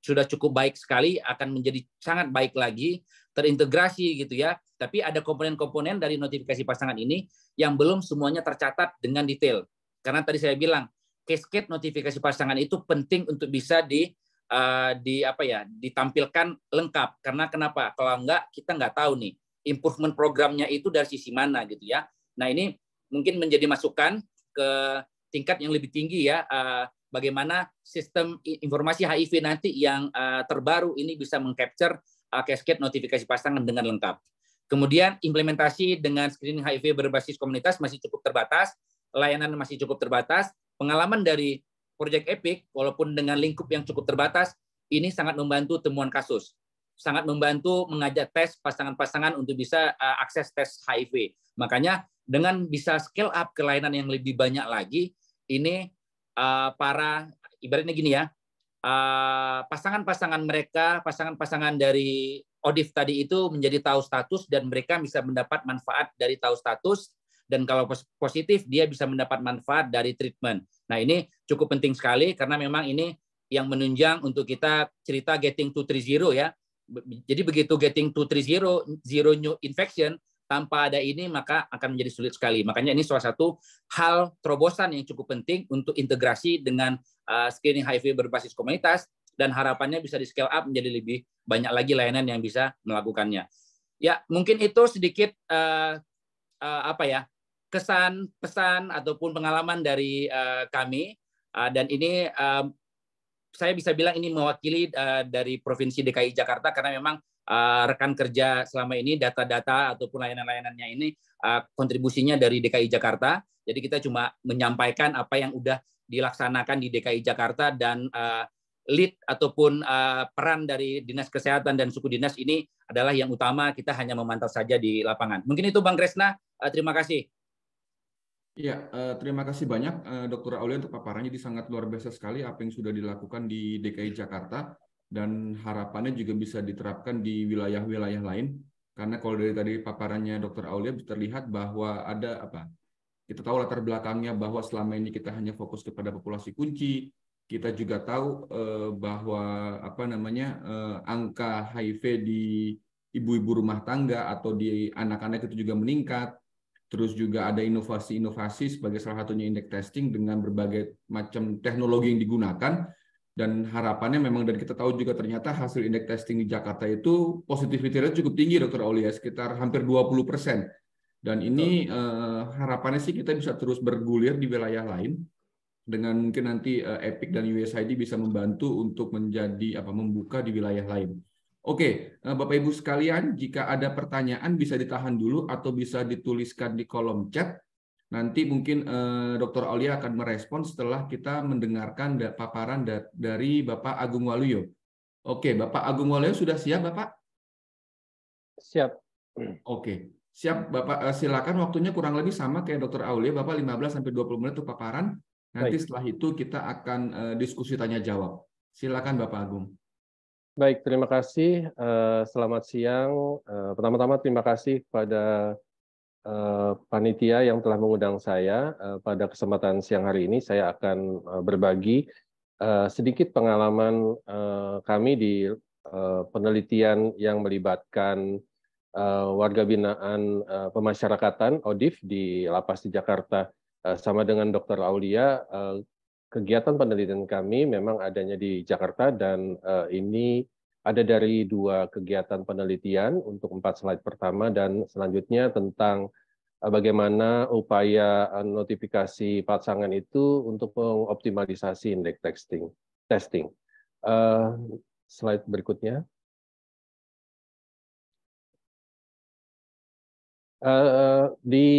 S3: sudah cukup baik sekali, akan menjadi sangat baik lagi, terintegrasi gitu ya. Tapi ada komponen-komponen dari notifikasi pasangan ini yang belum semuanya tercatat dengan detail. Karena tadi saya bilang, cascade notifikasi pasangan itu penting untuk bisa ditampilkan lengkap. Karena kenapa? Kalau enggak, kita nggak tahu nih improvement programnya itu dari sisi mana gitu ya. Nah, ini mungkin menjadi masukan ke tingkat yang lebih tinggi ya, bagaimana sistem informasi HIV nanti yang terbaru ini bisa mengcapture cascade notifikasi pasangan dengan lengkap. Kemudian implementasi dengan screening HIV berbasis komunitas masih cukup terbatas, layanan masih cukup terbatas. Pengalaman dari Project Epic, walaupun dengan lingkup yang cukup terbatas, ini sangat membantu temuan kasus. Sangat membantu mengajak tes pasangan-pasangan untuk bisa akses tes HIV. Makanya dengan bisa scale up ke layanan yang lebih banyak lagi, ini para, ibaratnya gini ya, pasangan-pasangan mereka, pasangan-pasangan dari ODIF tadi itu menjadi tahu status dan mereka bisa mendapat manfaat dari tahu status, dan kalau positif dia bisa mendapat manfaat dari treatment. Nah, ini cukup penting sekali karena memang ini yang menunjang untuk kita cerita getting to 3.0 ya. Jadi begitu getting to 3.0, zero new infection, tanpa ada ini maka akan menjadi sulit sekali. Makanya ini salah satu hal terobosan yang cukup penting untuk integrasi dengan screening HIV berbasis komunitas, dan harapannya bisa di scale up menjadi lebih banyak lagi layanan yang bisa melakukannya. Ya, mungkin itu sedikit kesan, pesan ataupun pengalaman dari kami, dan ini saya bisa bilang ini mewakili dari Provinsi DKI Jakarta karena memang rekan kerja selama ini data-data ataupun layanan-layanannya ini kontribusinya dari DKI Jakarta. Jadi kita cuma menyampaikan apa yang udah dilaksanakan di DKI Jakarta, dan lead ataupun peran dari Dinas Kesehatan dan suku dinas ini adalah yang utama, kita hanya memantau saja di lapangan. Mungkin itu Bang Kresna, terima kasih.
S2: Ya, terima kasih banyak Dr. Aulia untuk paparannya. Ini sangat luar biasa sekali apa yang sudah dilakukan di DKI Jakarta, dan harapannya juga bisa diterapkan di wilayah-wilayah lain. Karena kalau dari tadi paparannya Dr. Aulia terlihat bahwa ada kita tahu latar belakangnya bahwa selama ini kita hanya fokus kepada populasi kunci. Kita juga tahu bahwa angka HIV di ibu-ibu rumah tangga atau di anak-anak itu juga meningkat. Terus juga ada inovasi-inovasi sebagai salah satunya indeks testing dengan berbagai macam teknologi yang digunakan. Dan harapannya memang, dan kita tahu juga ternyata hasil indeks testing di Jakarta itu positivity rate cukup tinggi, Dr. Aulia, sekitar hampir 20%. Dan ini harapannya sih kita bisa terus bergulir di wilayah lain, dengan mungkin nanti Epic dan USAID bisa membantu untuk menjadi membuka di wilayah lain. Oke, Bapak Ibu sekalian, jika ada pertanyaan bisa ditahan dulu atau bisa dituliskan di kolom chat. Nanti mungkin Dr. Aulia akan merespon setelah kita mendengarkan paparan dari Bapak Agung Waluyo. Oke, Bapak Agung Waluyo sudah siap, Bapak?
S4: Siap.
S2: Oke, siap Bapak. Silakan, waktunya kurang lebih sama kayak Dr. Aulia, Bapak 15-20 menit untuk paparan. Nanti setelah itu kita akan diskusi tanya jawab. Silakan Bapak Agung.
S4: Baik, terima kasih. Selamat siang. Pertama-tama terima kasih kepada panitia yang telah mengundang saya. Pada kesempatan siang hari ini saya akan berbagi sedikit pengalaman kami di penelitian yang melibatkan warga binaan pemasyarakatan ODIF di Lapas di Jakarta. Sama dengan Dr. Aulia, kegiatan penelitian kami memang adanya di Jakarta dan ini ada dari 2 kegiatan penelitian untuk 4 slide pertama dan selanjutnya tentang bagaimana upaya notifikasi pasangan itu untuk mengoptimalisasi indeks testing. Slide berikutnya. Di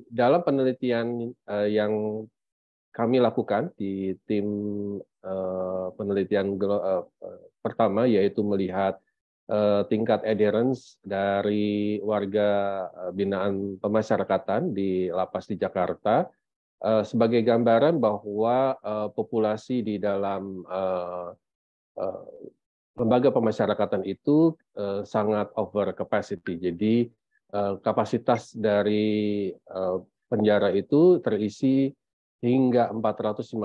S4: dalam penelitian yang kami lakukan di tim penelitian pertama, yaitu melihat tingkat adherence dari warga binaan pemasyarakatan di lapas di Jakarta, sebagai gambaran bahwa populasi di dalam lembaga pemasyarakatan itu sangat over capacity. Jadi kapasitas dari penjara itu terisi hingga 415%.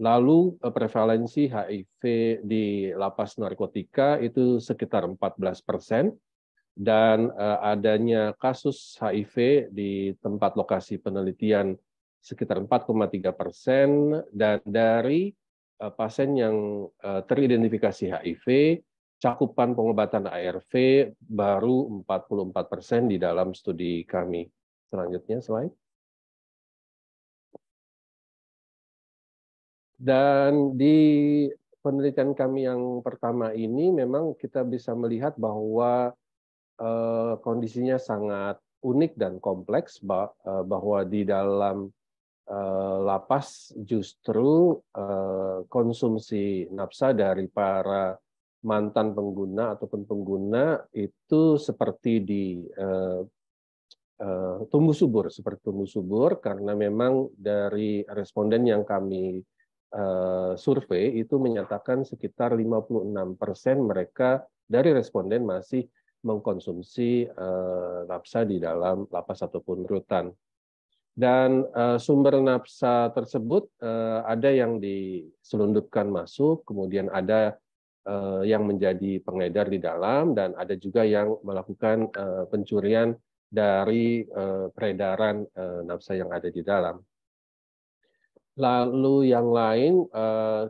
S4: Lalu prevalensi HIV di lapas narkotika itu sekitar 14%, dan adanya kasus HIV di tempat lokasi penelitian sekitar 4,3%, dan dari pasien yang teridentifikasi HIV, cakupan pengobatan ARV baru 44% di dalam studi kami. Selanjutnya, slide. Dan di penelitian kami yang pertama ini memang kita bisa melihat bahwa kondisinya sangat unik dan kompleks, bahwa di dalam lapas justru konsumsi nafsa dari para mantan pengguna ataupun pengguna itu seperti tumbuh subur, karena memang dari responden yang kami survei itu menyatakan sekitar 56% mereka dari responden masih mengkonsumsi nafsa di dalam lapas ataupun rutan. Dan sumber nafsa tersebut ada yang diselundupkan masuk, kemudian ada yang menjadi pengedar di dalam, dan ada juga yang melakukan pencurian dari peredaran nafsa yang ada di dalam. Lalu yang lain,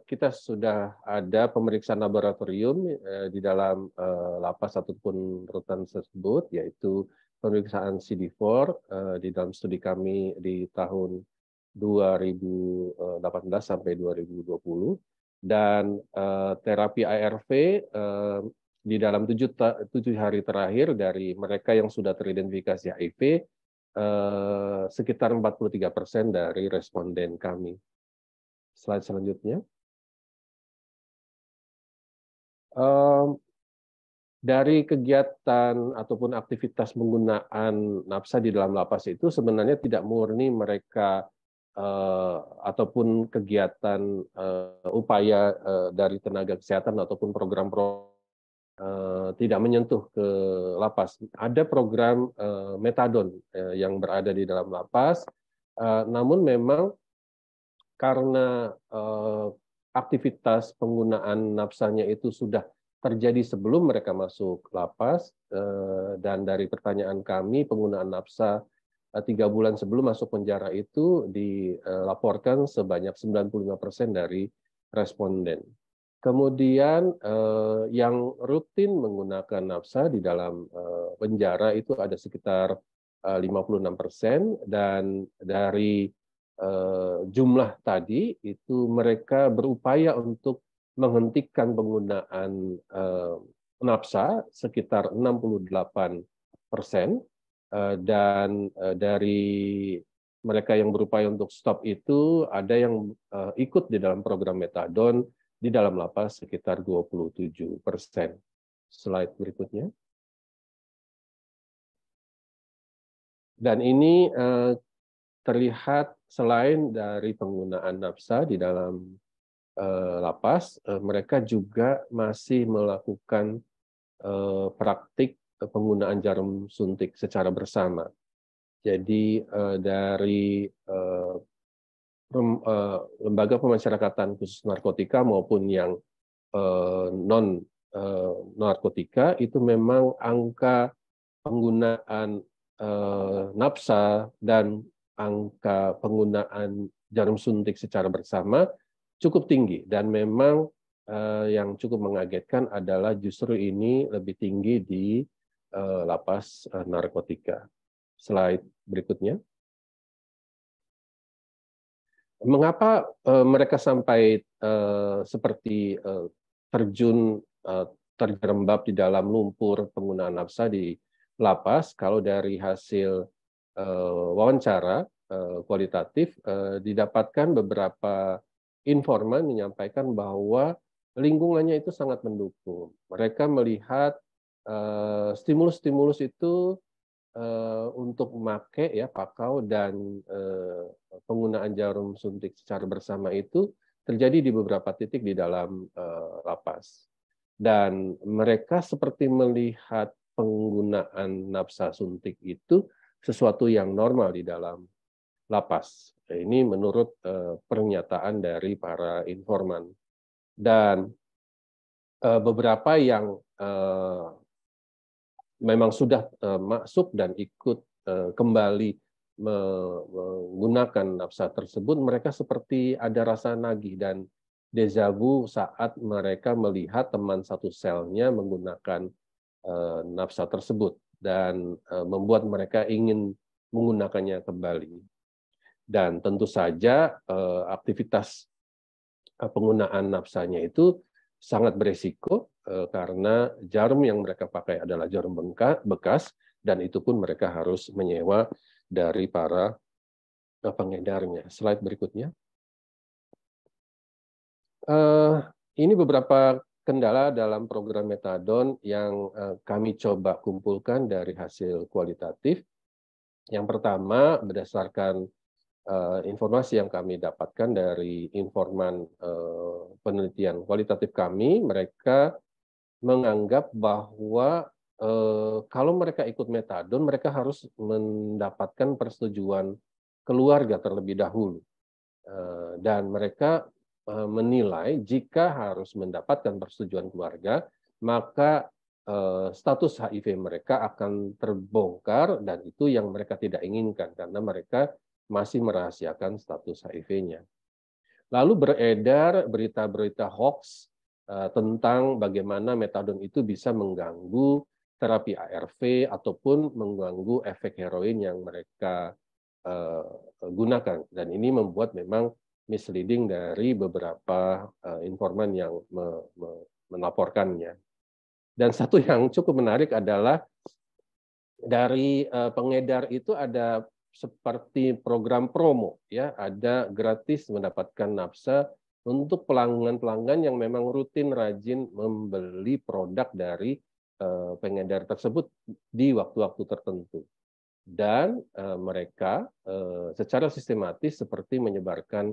S4: kita sudah ada pemeriksaan laboratorium di dalam lapas ataupun rutan tersebut, yaitu pemeriksaan CD4 di dalam studi kami di tahun 2018 sampai 2020, dan terapi ARV di dalam 7 hari terakhir dari mereka yang sudah teridentifikasi HIV, sekitar 43% dari responden kami. Slide selanjutnya. Dari kegiatan ataupun aktivitas penggunaan nafsa di dalam lapas itu sebenarnya tidak murni mereka ataupun kegiatan upaya dari tenaga kesehatan ataupun program tidak menyentuh ke lapas. Ada program metadon yang berada di dalam lapas, namun memang karena aktivitas penggunaan nafsanya itu sudah terjadi sebelum mereka masuk lapas, dan dari pertanyaan kami penggunaan nafsa 3 bulan sebelum masuk penjara itu dilaporkan sebanyak 95% dari responden. Kemudian yang rutin menggunakan nafsa di dalam penjara itu ada sekitar 56%, dan dari jumlah tadi itu mereka berupaya untuk menghentikan penggunaan nafsa sekitar 68%, dan dari mereka yang berupaya untuk stop itu ada yang ikut di dalam program metadon di dalam lapas sekitar 27%. Slide berikutnya. Dan ini terlihat selain dari penggunaan nafsa di dalam lapas, mereka juga masih melakukan praktik penggunaan jarum suntik secara bersama. Jadi dari lembaga pemasyarakatan khusus narkotika maupun yang non narkotika itu memang angka penggunaan napsa dan angka penggunaan jarum suntik secara bersama cukup tinggi, dan memang yang cukup mengagetkan adalah justru ini lebih tinggi di lapas narkotika. Slide berikutnya. Mengapa mereka sampai seperti terjun terjerembab di dalam lumpur penggunaan napsa di lapas? Kalau dari hasil wawancara kualitatif didapatkan beberapa informan menyampaikan bahwa lingkungannya itu sangat mendukung. Mereka melihat stimulus-stimulus itu untuk memakai ya pakau dan penggunaan jarum suntik secara bersama itu terjadi di beberapa titik di dalam lapas. Dan mereka seperti melihat penggunaan napsa suntik itu sesuatu yang normal di dalam lapas. Ini menurut pernyataan dari para informan. Dan beberapa yang memang sudah masuk dan ikut kembali menggunakan napsa tersebut, mereka seperti ada rasa nagih dan deja vu saat mereka melihat teman satu selnya menggunakan napsa tersebut dan membuat mereka ingin menggunakannya kembali. Dan tentu saja aktivitas penggunaan napsanya itu sangat beresiko karena jarum yang mereka pakai adalah jarum bekas, dan itu pun mereka harus menyewa dari para pengedarnya. Slide berikutnya. Ini beberapa kendala dalam program metadon yang kami coba kumpulkan dari hasil kualitatif. Yang pertama, berdasarkan informasi yang kami dapatkan dari informan penelitian kualitatif kami, mereka menganggap bahwa kalau mereka ikut metadon, mereka harus mendapatkan persetujuan keluarga terlebih dahulu. Dan mereka menilai jika harus mendapatkan persetujuan keluarga, maka status HIV mereka akan terbongkar, dan itu yang mereka tidak inginkan karena mereka masih merahasiakan status HIV-nya. Lalu beredar berita-berita hoax tentang bagaimana metadon itu bisa mengganggu terapi ARV ataupun mengganggu efek heroin yang mereka gunakan. Dan ini membuat memang misleading dari beberapa informan yang melaporkannya. Dan satu yang cukup menarik adalah dari pengedar itu ada seperti program promo, ya, ada gratis mendapatkan napsa untuk pelanggan-pelanggan yang memang rutin rajin membeli produk dari pengedar tersebut di waktu-waktu tertentu. Dan mereka secara sistematis seperti menyebarkan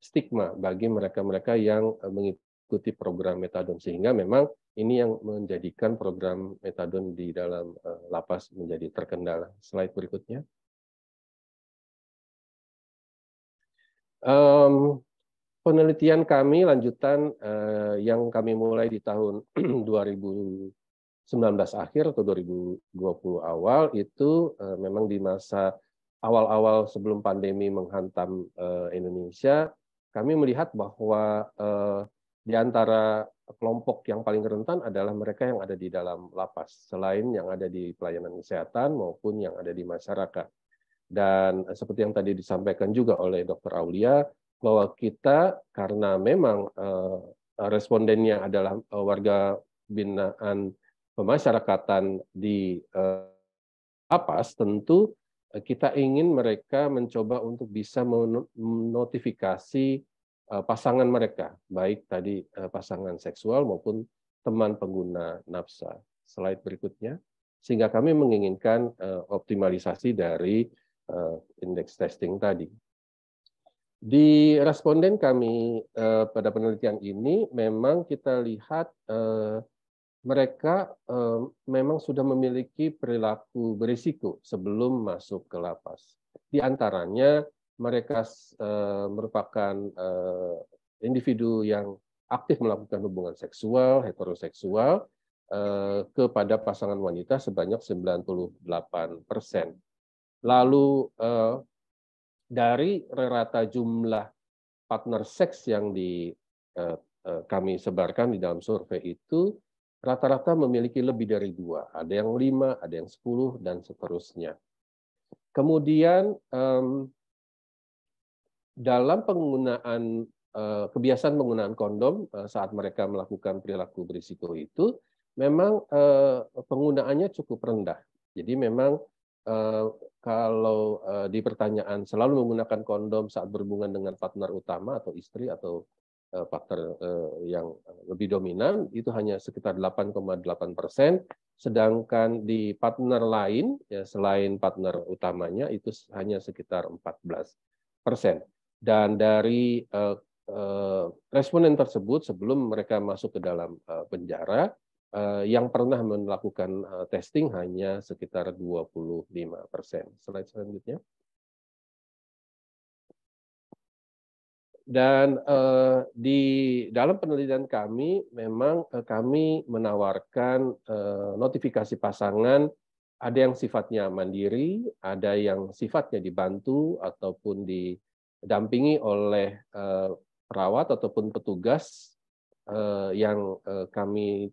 S4: stigma bagi mereka-mereka yang mengikuti program metadon, sehingga memang ini yang menjadikan program metadon di dalam lapas menjadi terkendala. Slide berikutnya. Penelitian kami lanjutan yang kami mulai di tahun 2019 akhir atau 2020 awal itu memang di masa awal-awal sebelum pandemi menghantam Indonesia, kami melihat bahwa di antara kelompok yang paling rentan adalah mereka yang ada di dalam lapas, selain yang ada di pelayanan kesehatan maupun yang ada di masyarakat. Dan seperti yang tadi disampaikan juga oleh Dr. Aulia, bahwa kita karena memang respondennya adalah warga binaan pemasyarakatan di lapas, tentu kita ingin mereka mencoba untuk bisa menotifikasi pasangan mereka, baik tadi pasangan seksual maupun teman pengguna napsa. Slide berikutnya. Sehingga kami menginginkan optimalisasi dari indeks testing tadi. Di responden kami pada penelitian ini memang kita lihat mereka memang sudah memiliki perilaku berisiko sebelum masuk ke lapas. Di antaranya mereka merupakan individu yang aktif melakukan hubungan seksual, heteroseksual, kepada pasangan wanita sebanyak 98%. Lalu dari rata jumlah partner seks yang kami sebarkan di dalam survei itu, rata-rata memiliki lebih dari 2. Ada yang 5, ada yang 10, dan seterusnya. Kemudian dalam penggunaan kebiasaan penggunaan kondom saat mereka melakukan perilaku berisiko itu, memang penggunaannya cukup rendah. Jadi memang kalau di pertanyaan selalu menggunakan kondom saat berhubungan dengan partner utama atau istri atau partner yang lebih dominan, itu hanya sekitar 8,8%, sedangkan di partner lain ya, selain partner utamanya itu hanya sekitar 14%. Dan dari responden tersebut sebelum mereka masuk ke dalam penjara, yang pernah melakukan testing hanya sekitar 25%. Slide selanjutnya. Dan di dalam penelitian kami, memang kami menawarkan notifikasi pasangan, ada yang sifatnya mandiri, ada yang sifatnya dibantu ataupun didampingi oleh perawat ataupun petugas yang kami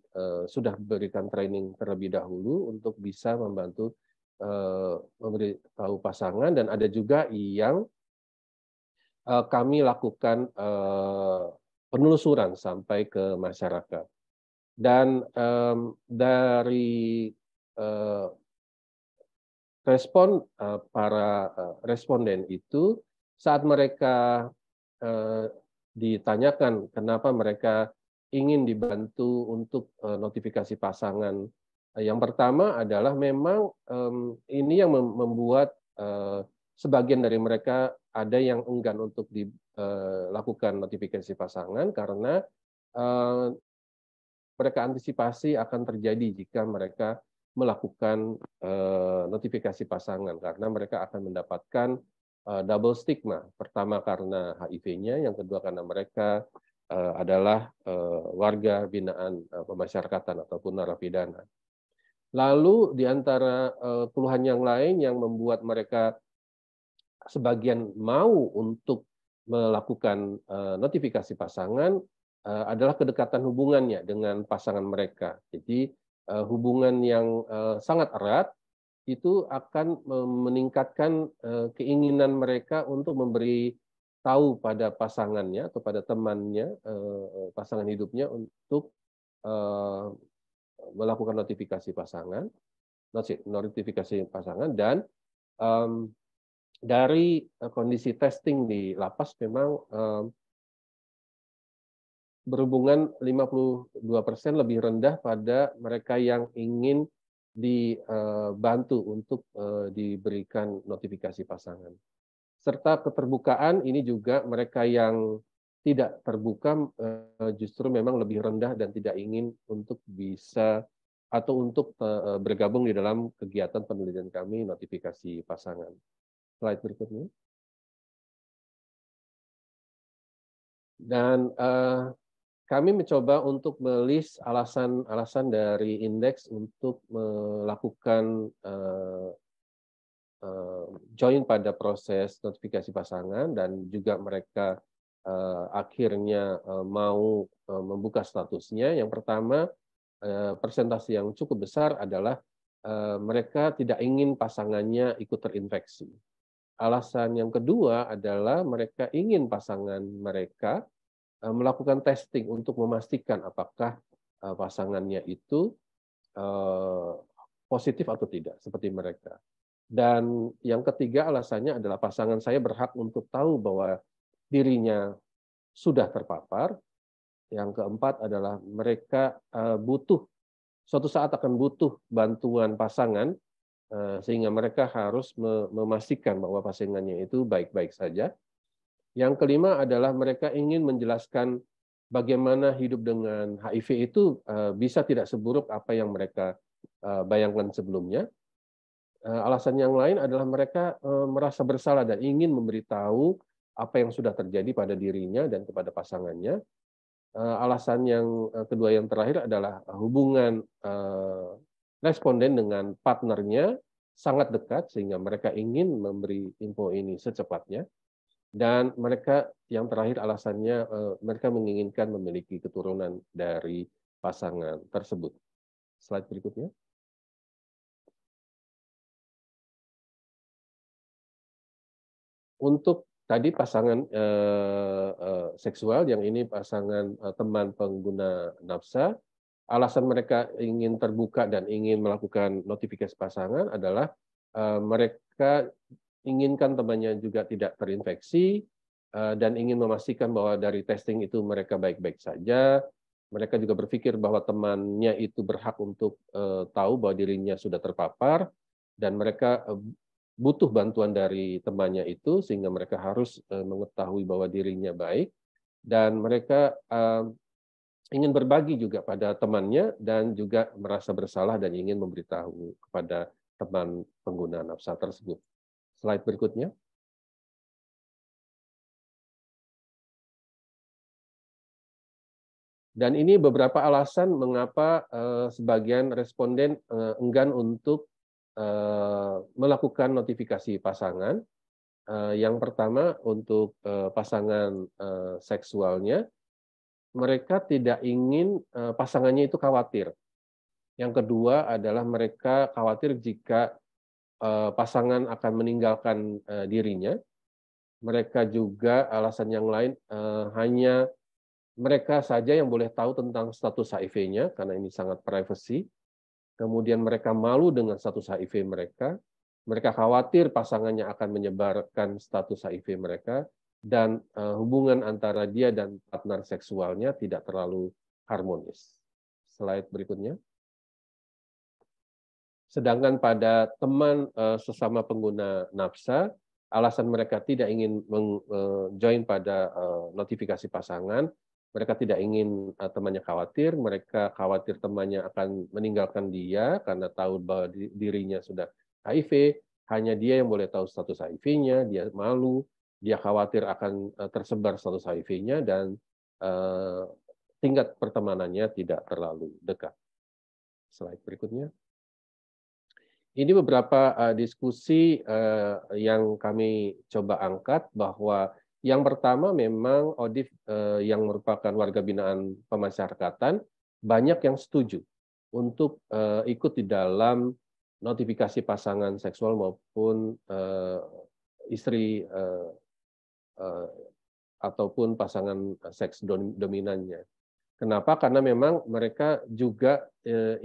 S4: sudah berikan training terlebih dahulu untuk bisa membantu memberitahu pasangan, dan ada juga yang kami lakukan penelusuran sampai ke masyarakat. Dan dari respon para responden itu, saat mereka ditanyakan kenapa mereka ingin dibantu untuk notifikasi pasangan, yang pertama adalah memang ini yang membuat sebagian dari mereka ada yang enggan untuk dilakukan notifikasi pasangan karena mereka antisipasi akan terjadi jika mereka melakukan notifikasi pasangan, karena mereka akan mendapatkan double stigma. Pertama karena HIV-nya, yang kedua karena mereka adalah warga binaan pemasyarakatan ataupun narapidana. Lalu di antara keluhan yang lain yang membuat mereka sebagian mau untuk melakukan notifikasi pasangan adalah kedekatan hubungannya dengan pasangan mereka. Jadi hubungan yang sangat erat itu akan meningkatkan keinginan mereka untuk memberi tahu pada pasangannya atau pada temannya, pasangan hidupnya, untuk melakukan notifikasi pasangan, dan dari kondisi testing di lapas memang berhubungan 52% lebih rendah pada mereka yang ingin dibantu untuk diberikan notifikasi pasangan. Serta keterbukaan ini juga mereka yang tidak terbuka justru memang lebih rendah dan tidak ingin untuk bisa atau untuk bergabung di dalam kegiatan penelitian kami notifikasi pasangan. Slide berikutnya. Dan kami mencoba untuk melis alasan-alasan dari indeks untuk melakukan join pada proses notifikasi pasangan, dan juga mereka akhirnya mau membuka statusnya. Yang pertama, persentase yang cukup besar adalah mereka tidak ingin pasangannya ikut terinfeksi. Alasan yang kedua adalah mereka ingin pasangan mereka melakukan testing untuk memastikan apakah pasangannya itu positif atau tidak, seperti mereka. Dan yang ketiga alasannya adalah pasangan saya berhak untuk tahu bahwa dirinya sudah terpapar. Yang keempat adalah mereka suatu saat akan butuh bantuan pasangan, sehingga mereka harus memastikan bahwa pasangannya itu baik-baik saja. Yang kelima adalah mereka ingin menjelaskan bagaimana hidup dengan HIV itu bisa tidak seburuk apa yang mereka bayangkan sebelumnya. Alasan yang lain adalah mereka merasa bersalah dan ingin memberitahu apa yang sudah terjadi pada dirinya dan kepada pasangannya. Alasan yang kedua yang terakhir adalah hubungan responden dengan partnernya sangat dekat sehingga mereka ingin memberi info ini secepatnya. Dan mereka yang terakhir alasannya mereka menginginkan memiliki keturunan dari pasangan tersebut. Slide berikutnya. Untuk tadi pasangan seksual, yang ini pasangan teman pengguna nafsa, alasan mereka ingin terbuka dan ingin melakukan notifikasi pasangan adalah mereka inginkan temannya juga tidak terinfeksi dan ingin memastikan bahwa dari testing itu mereka baik-baik saja. Mereka juga berpikir bahwa temannya itu berhak untuk tahu bahwa dirinya sudah terpapar dan mereka butuh bantuan dari temannya itu sehingga mereka harus mengetahui bahwa dirinya baik dan mereka ingin berbagi juga pada temannya dan juga merasa bersalah dan ingin memberitahu kepada teman pengguna nafsa tersebut. Slide berikutnya. Dan ini beberapa alasan mengapa sebagian responden enggan untuk melakukan notifikasi pasangan. Yang pertama untuk pasangan seksualnya, mereka tidak ingin pasangannya itu khawatir. Yang kedua adalah mereka khawatir jika pasangan akan meninggalkan dirinya. Mereka juga alasan yang lain hanya mereka saja yang boleh tahu tentang status HIV-nya karena ini sangat privacy. Kemudian mereka malu dengan status HIV mereka. Mereka khawatir pasangannya akan menyebarkan status HIV mereka dan hubungan antara dia dan partner seksualnya tidak terlalu harmonis. Slide berikutnya. Sedangkan pada teman sesama pengguna nafsa, alasan mereka tidak ingin join pada notifikasi pasangan, mereka tidak ingin temannya khawatir, mereka khawatir temannya akan meninggalkan dia karena tahu bahwa dirinya sudah HIV, hanya dia yang boleh tahu status HIV-nya, dia malu, dia khawatir akan tersebar status HIV-nya dan tingkat pertemanannya tidak terlalu dekat. Slide berikutnya. Ini beberapa diskusi yang kami coba angkat bahwa yang pertama memang ODIF yang merupakan warga binaan pemasyarakatan banyak yang setuju untuk ikut di dalam notifikasi pasangan seksual maupun istri ataupun pasangan seks dominannya. Kenapa? Karena memang mereka juga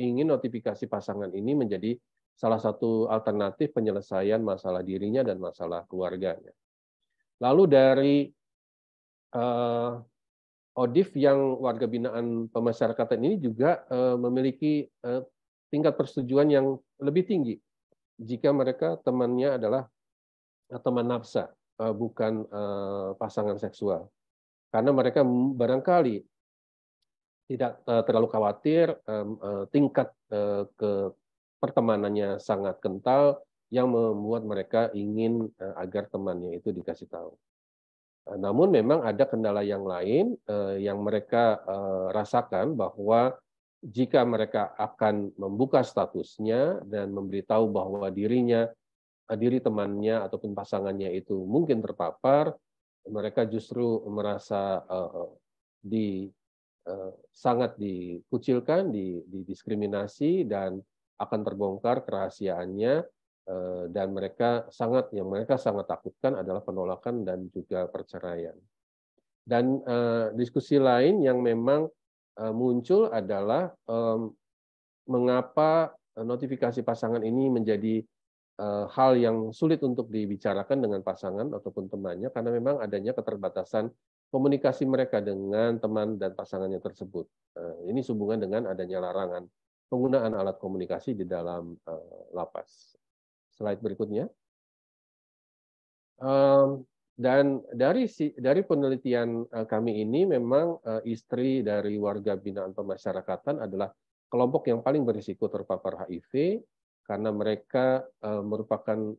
S4: ingin notifikasi pasangan ini menjadi salah satu alternatif penyelesaian masalah dirinya dan masalah keluarganya. Lalu dari ODIF yang warga binaan pemasyarakatan ini juga memiliki tingkat persetujuan yang lebih tinggi jika mereka temannya adalah teman nafsa, bukan pasangan seksual. Karena mereka barangkali tidak terlalu khawatir tingkat pertemanannya sangat kental yang membuat mereka ingin agar temannya itu dikasih tahu. Namun memang ada kendala yang lain yang mereka rasakan bahwa jika mereka akan membuka statusnya dan memberitahu bahwa diri temannya ataupun pasangannya itu mungkin terpapar, mereka justru merasa sangat dikucilkan, didiskriminasi dan akan terbongkar kerahasiaannya dan mereka sangat takutkan adalah penolakan dan juga perceraian. Dan diskusi lain yang memang muncul adalah mengapa notifikasi pasangan ini menjadi hal yang sulit untuk dibicarakan dengan pasangan ataupun temannya karena memang adanya keterbatasan komunikasi mereka dengan teman dan pasangannya tersebut. Ini sehubungan dengan adanya larangan penggunaan alat komunikasi di dalam lapas. Slide berikutnya. Dan dari penelitian kami ini memang istri dari warga binaan pemasyarakatan adalah kelompok yang paling berisiko terpapar HIV karena mereka merupakan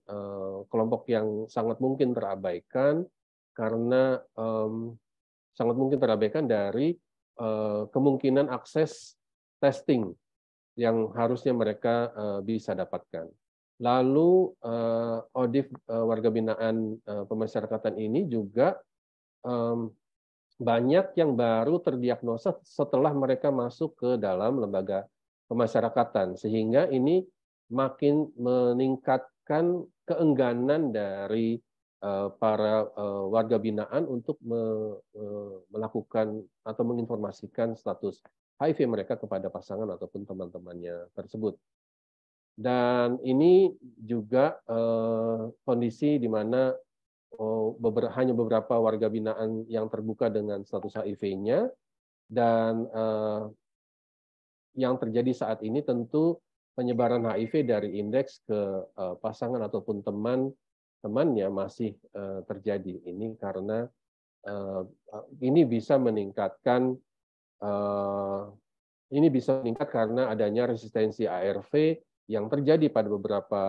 S4: kelompok yang sangat mungkin terabaikan karena sangat mungkin terabaikan dari kemungkinan akses testing yang harusnya mereka bisa dapatkan. Lalu ODIF warga binaan pemasyarakatan ini juga banyak yang baru terdiagnosa setelah mereka masuk ke dalam lembaga pemasyarakatan, sehingga ini makin meningkatkan keengganan dari para warga binaan untuk melakukan atau menginformasikan status HIV mereka kepada pasangan ataupun teman-temannya tersebut. Dan ini juga kondisi di mana hanya beberapa warga binaan yang terbuka dengan status HIV-nya, dan yang terjadi saat ini tentu penyebaran HIV dari indeks ke pasangan ataupun teman-temannya masih terjadi. Ini karena ini bisa meningkat karena adanya resistensi ARV yang terjadi pada beberapa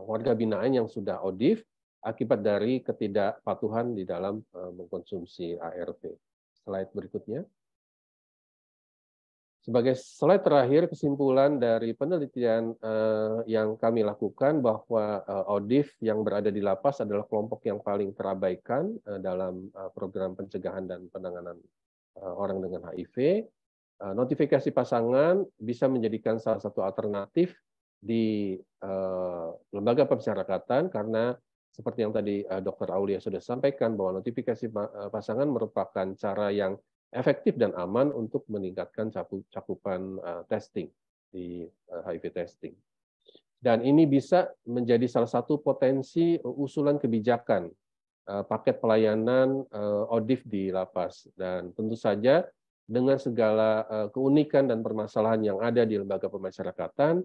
S4: warga binaan yang sudah ODIF akibat dari ketidakpatuhan di dalam mengkonsumsi ARV. Slide berikutnya. Sebagai slide terakhir, kesimpulan dari penelitian yang kami lakukan bahwa ODIF yang berada di lapas adalah kelompok yang paling terabaikan dalam program pencegahan dan penanganan orang dengan HIV. Notifikasi pasangan bisa menjadikan salah satu alternatif di lembaga pemasyarakatan karena seperti yang tadi Dr. Aulia sudah sampaikan bahwa notifikasi pasangan merupakan cara yang efektif dan aman untuk meningkatkan cakupan testing di HIV testing. Dan ini bisa menjadi salah satu potensi usulan kebijakan paket pelayanan ODIF di lapas. Dan tentu saja dengan segala keunikan dan permasalahan yang ada di lembaga pemasyarakatan,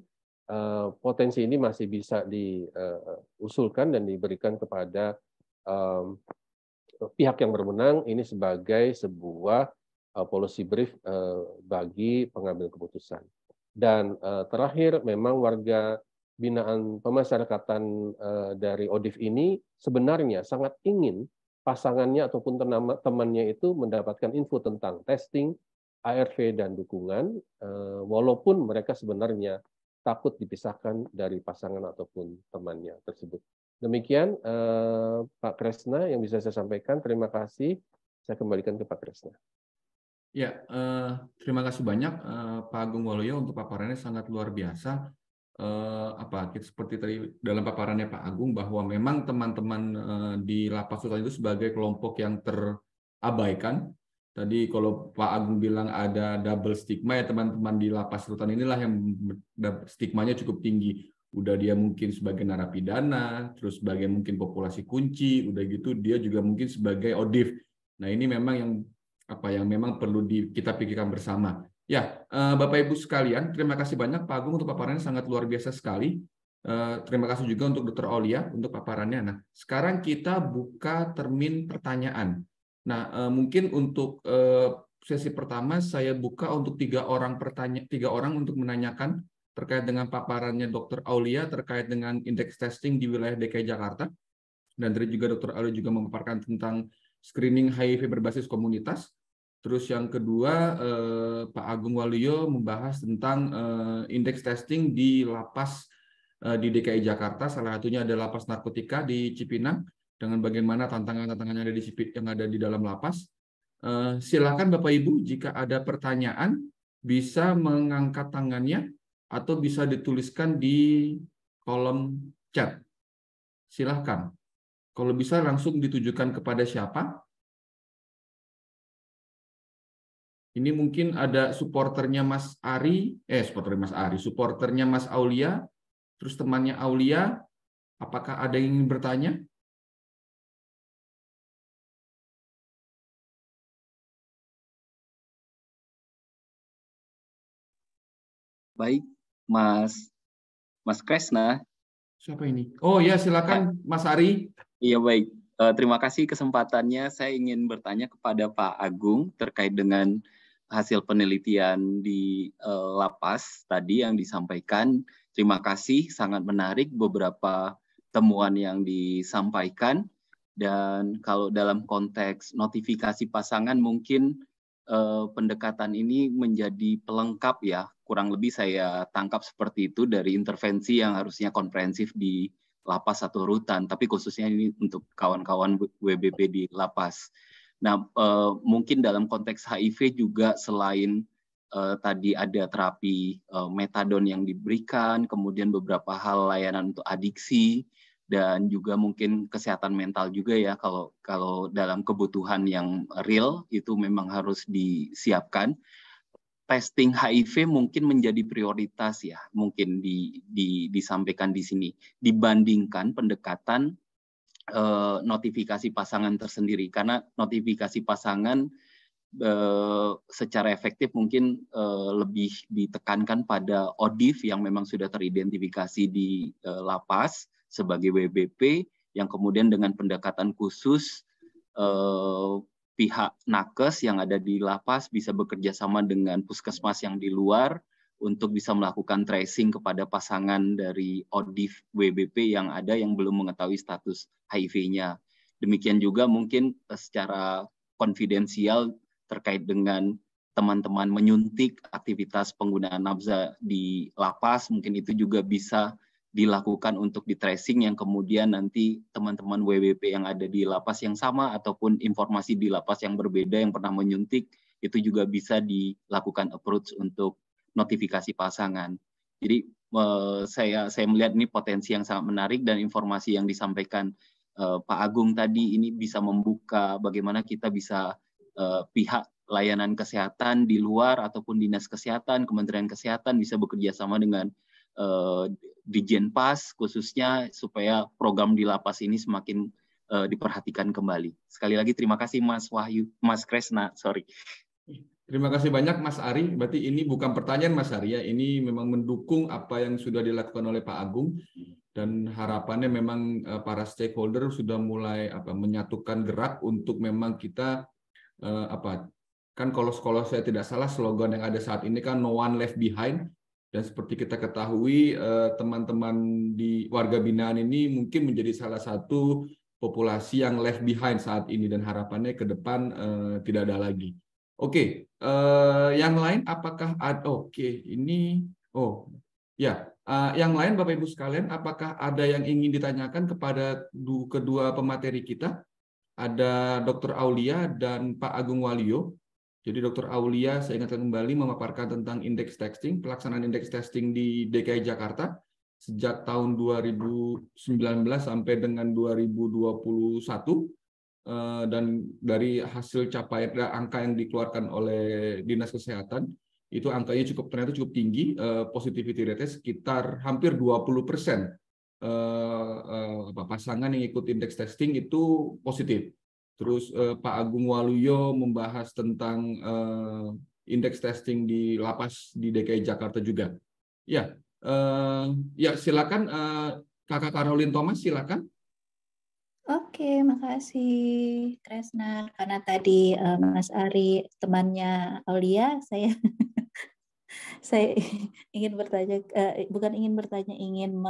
S4: potensi ini masih bisa diusulkan dan diberikan kepada pihak yang berwenang ini sebagai sebuah policy brief bagi pengambil keputusan. Dan terakhir, memang warga binaan pemasyarakatan dari ODIF ini sebenarnya sangat ingin pasangannya ataupun temannya itu mendapatkan info tentang testing, ARV, dan dukungan, walaupun mereka sebenarnya takut dipisahkan dari pasangan ataupun temannya tersebut. Demikian Pak Kresna yang bisa saya sampaikan. Terima kasih. Saya kembalikan ke Pak Kresna.
S2: Ya, terima kasih banyak Pak Agung Waluyo untuk paparannya sangat luar biasa. Seperti tadi dalam paparannya Pak Agung bahwa memang teman-teman di lapas rutan itu sebagai kelompok yang terabaikan. Tadi kalau Pak Agung bilang ada double stigma, ya teman-teman di lapas rutan inilah yang stigmanya cukup tinggi. Udah dia mungkin sebagai narapidana, terus sebagai mungkin populasi kunci, udah gitu dia juga mungkin sebagai ODIF. Nah ini memang yang memang perlu kita pikirkan bersama. Ya, Bapak Ibu sekalian, terima kasih banyak Pak Agung untuk paparannya sangat luar biasa sekali. Terima kasih juga untuk Dr. Aulia untuk paparannya. Nah, sekarang kita buka termin pertanyaan. Nah, mungkin untuk sesi pertama saya buka untuk 3 orang untuk menanyakan terkait dengan paparannya Dr. Aulia terkait dengan indeks testing di wilayah DKI Jakarta. Dan tadi juga Dr. Aulia juga memaparkan tentang screening HIV berbasis komunitas. Terus yang kedua, Pak Agung Waluyo membahas tentang indeks testing di lapas di DKI Jakarta, salah satunya ada lapas narkotika di Cipinang, dengan bagaimana tantangan-tantangan yang ada di dalam lapas. Silakan Bapak Ibu, jika ada pertanyaan, bisa mengangkat tangannya atau bisa dituliskan di kolom chat. Silakan. Kalau bisa langsung ditujukan kepada siapa? Ini mungkin ada supporternya Mas Ari, supporternya Mas Aulia, terus temannya Aulia. Apakah ada yang ingin bertanya?
S5: Baik, Mas Kresna.
S2: Siapa ini? Oh ya, silakan Mas Ari.
S5: Iya, baik. Terima kasih kesempatannya. Saya ingin bertanya kepada Pak Agung terkait dengan hasil penelitian di Lapas tadi yang disampaikan. Terima kasih, sangat menarik beberapa temuan yang disampaikan. Dan kalau dalam konteks notifikasi pasangan mungkin pendekatan ini menjadi pelengkap ya. Kurang lebih saya tangkap seperti itu dari intervensi yang harusnya komprehensif di lapas atau rutan, tapi khususnya ini untuk kawan-kawan WBP di lapas. Nah, mungkin dalam konteks HIV juga selain tadi ada terapi metadon yang diberikan, kemudian beberapa hal layanan untuk adiksi, dan juga mungkin kesehatan mental juga ya, kalau dalam kebutuhan yang real itu memang harus disiapkan. Testing HIV mungkin menjadi prioritas ya, mungkin disampaikan di sini dibandingkan pendekatan notifikasi pasangan tersendiri, karena notifikasi pasangan secara efektif mungkin lebih ditekankan pada ODIF yang memang sudah teridentifikasi di lapas sebagai WBP, yang kemudian dengan pendekatan khusus pihak nakes yang ada di lapas bisa bekerja sama dengan puskesmas yang di luar untuk bisa melakukan tracing kepada pasangan dari ODIF WBP yang ada yang belum mengetahui status HIV-nya. Demikian juga mungkin secara konfidensial terkait dengan teman-teman menyuntik aktivitas penggunaan nafza di lapas, mungkin itu juga bisa dilakukan untuk di tracing yang kemudian nanti teman-teman WBP yang ada di lapas yang sama ataupun informasi di lapas yang berbeda yang pernah menyuntik itu juga bisa dilakukan approach untuk notifikasi pasangan. Jadi saya melihat ini potensi yang sangat menarik, dan informasi yang disampaikan Pak Agung tadi ini bisa membuka bagaimana kita bisa pihak layanan kesehatan di luar ataupun dinas kesehatan, Kementerian Kesehatan bisa bekerja sama dengan Dijenpas khususnya supaya program di lapas ini semakin diperhatikan kembali. Sekali lagi terima kasih Mas Wahyu, Mas Kresna, sorry.
S2: Terima kasih banyak Mas Ari. Berarti ini bukan pertanyaan Mas Ari ya, ini memang mendukung apa yang sudah dilakukan oleh Pak Agung, dan harapannya memang para stakeholder sudah mulai menyatukan gerak untuk memang kita kan kalau saya tidak salah slogan yang ada saat ini kan no one left behind. Dan seperti kita ketahui, teman-teman di warga binaan ini mungkin menjadi salah satu populasi yang left behind saat ini, dan harapannya ke depan tidak ada lagi. Oke, yang lain apakah ada? Oke, ini yang lain Bapak Ibu sekalian, apakah ada yang ingin ditanyakan kepada kedua pemateri kita? Ada Dr. Aulia dan Pak Agung Waluyo. Jadi Dr. Aulia, saya ingatkan kembali, memaparkan tentang indeks testing, pelaksanaan indeks testing di DKI Jakarta sejak tahun 2019 sampai dengan 2021, dan dari hasil capaian angka yang dikeluarkan oleh Dinas Kesehatan itu angkanya ternyata cukup tinggi, positivity rate sekitar hampir 20%. Pasangan yang ikut indeks testing itu positif. Terus Pak Agung Waluyo membahas tentang indeks testing di lapas di DKI Jakarta juga. Ya, silakan Kakak Caroline Thomas, silakan.
S6: Oke, makasih Kresna. Karena tadi Mas Ari temannya Aulia, saya ingin bertanya, ingin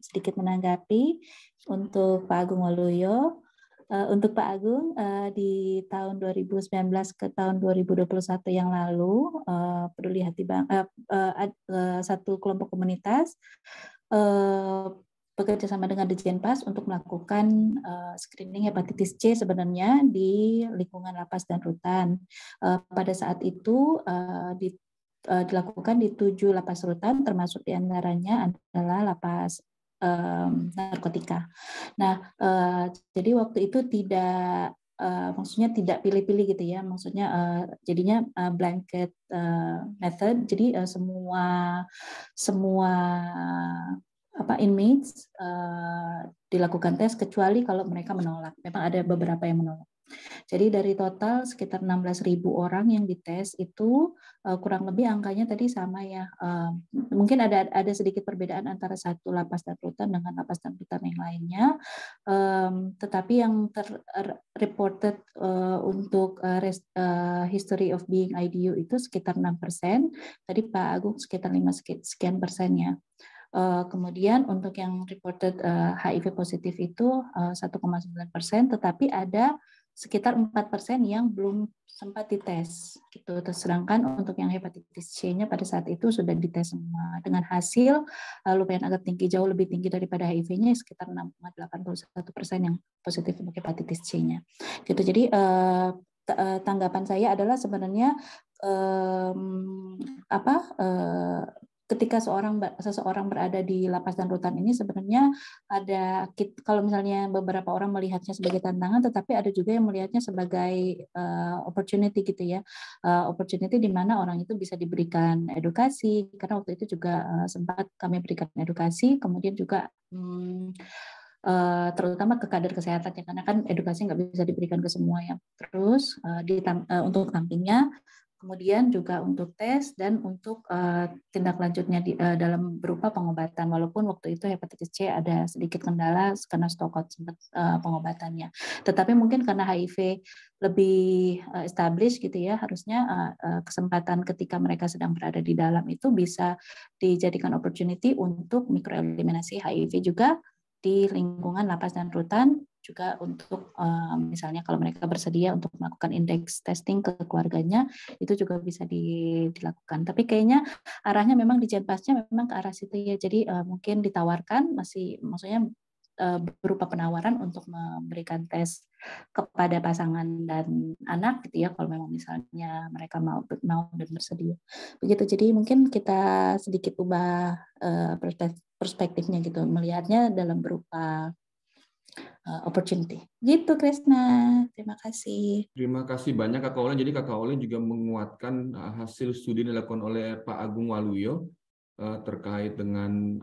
S6: sedikit menanggapi untuk Pak Agung Waluyo. Untuk Pak Agung, di tahun 2019 ke tahun 2021 yang lalu, Peduli Hati satu kelompok komunitas bekerja sama dengan Dijenpas untuk melakukan screening hepatitis C sebenarnya di lingkungan lapas dan rutan. Pada saat itu dilakukan di 7 lapas rutan, termasuk diantaranya adalah lapas narkotika. Nah, jadi waktu itu maksudnya tidak pilih-pilih gitu ya, maksudnya jadinya blanket method, jadi semua inmates dilakukan tes kecuali kalau mereka menolak. Memang ada beberapa yang menolak. Jadi dari total sekitar 16.000 orang yang dites itu kurang lebih angkanya tadi sama ya. Mungkin ada sedikit perbedaan antara satu lapas dan rutan dengan lapas dan rutan yang lainnya. Tetapi yang reported untuk history of being IDU itu sekitar 6%. Tadi Pak Agung sekitar 5 sekian persennya. Kemudian untuk yang reported HIV positif itu 1,9%, tetapi ada sekitar 4% yang belum sempat dites. Gitu. Sedangkan untuk yang hepatitis C-nya pada saat itu sudah dites semua dengan hasil lumayan agak tinggi, jauh lebih tinggi daripada HIV-nya, sekitar 6,81% yang positif untuk hepatitis C-nya. Gitu. Jadi tanggapan saya adalah sebenarnya ketika seseorang berada di lapas dan rutan ini sebenarnya ada, kalau misalnya beberapa orang melihatnya sebagai tantangan, tetapi ada juga yang melihatnya sebagai opportunity gitu ya, opportunity di mana orang itu bisa diberikan edukasi, karena waktu itu juga sempat kami berikan edukasi, kemudian juga terutama ke kader kesehatan ya, karena kan edukasi nggak bisa diberikan ke semua ya. Terus untuk tampingnya, kemudian juga untuk tes dan untuk tindak lanjutnya dalam berupa pengobatan, walaupun waktu itu hepatitis C ada sedikit kendala karena stokot sempat pengobatannya. Tetapi mungkin karena HIV lebih established gitu ya, harusnya kesempatan ketika mereka sedang berada di dalam itu bisa dijadikan opportunity untuk mikroeliminasi HIV juga di lingkungan lapas dan rutan, juga untuk misalnya kalau mereka bersedia untuk melakukan indeks testing ke keluarganya, itu juga bisa dilakukan. Tapi kayaknya arahnya memang di Jenpasnya memang ke arah situ ya. Jadi mungkin ditawarkan, maksudnya berupa penawaran untuk memberikan tes kepada pasangan dan anak gitu ya, kalau memang misalnya mereka mau dan bersedia. Begitu. Jadi mungkin kita sedikit ubah perspektifnya gitu, melihatnya dalam berupa opportunity. Gitu Krisna. Terima kasih.
S2: Terima kasih banyak Kakak Olin. Jadi Kakak Olin juga menguatkan hasil studi yang dilakukan oleh Pak Agung Waluyo terkait dengan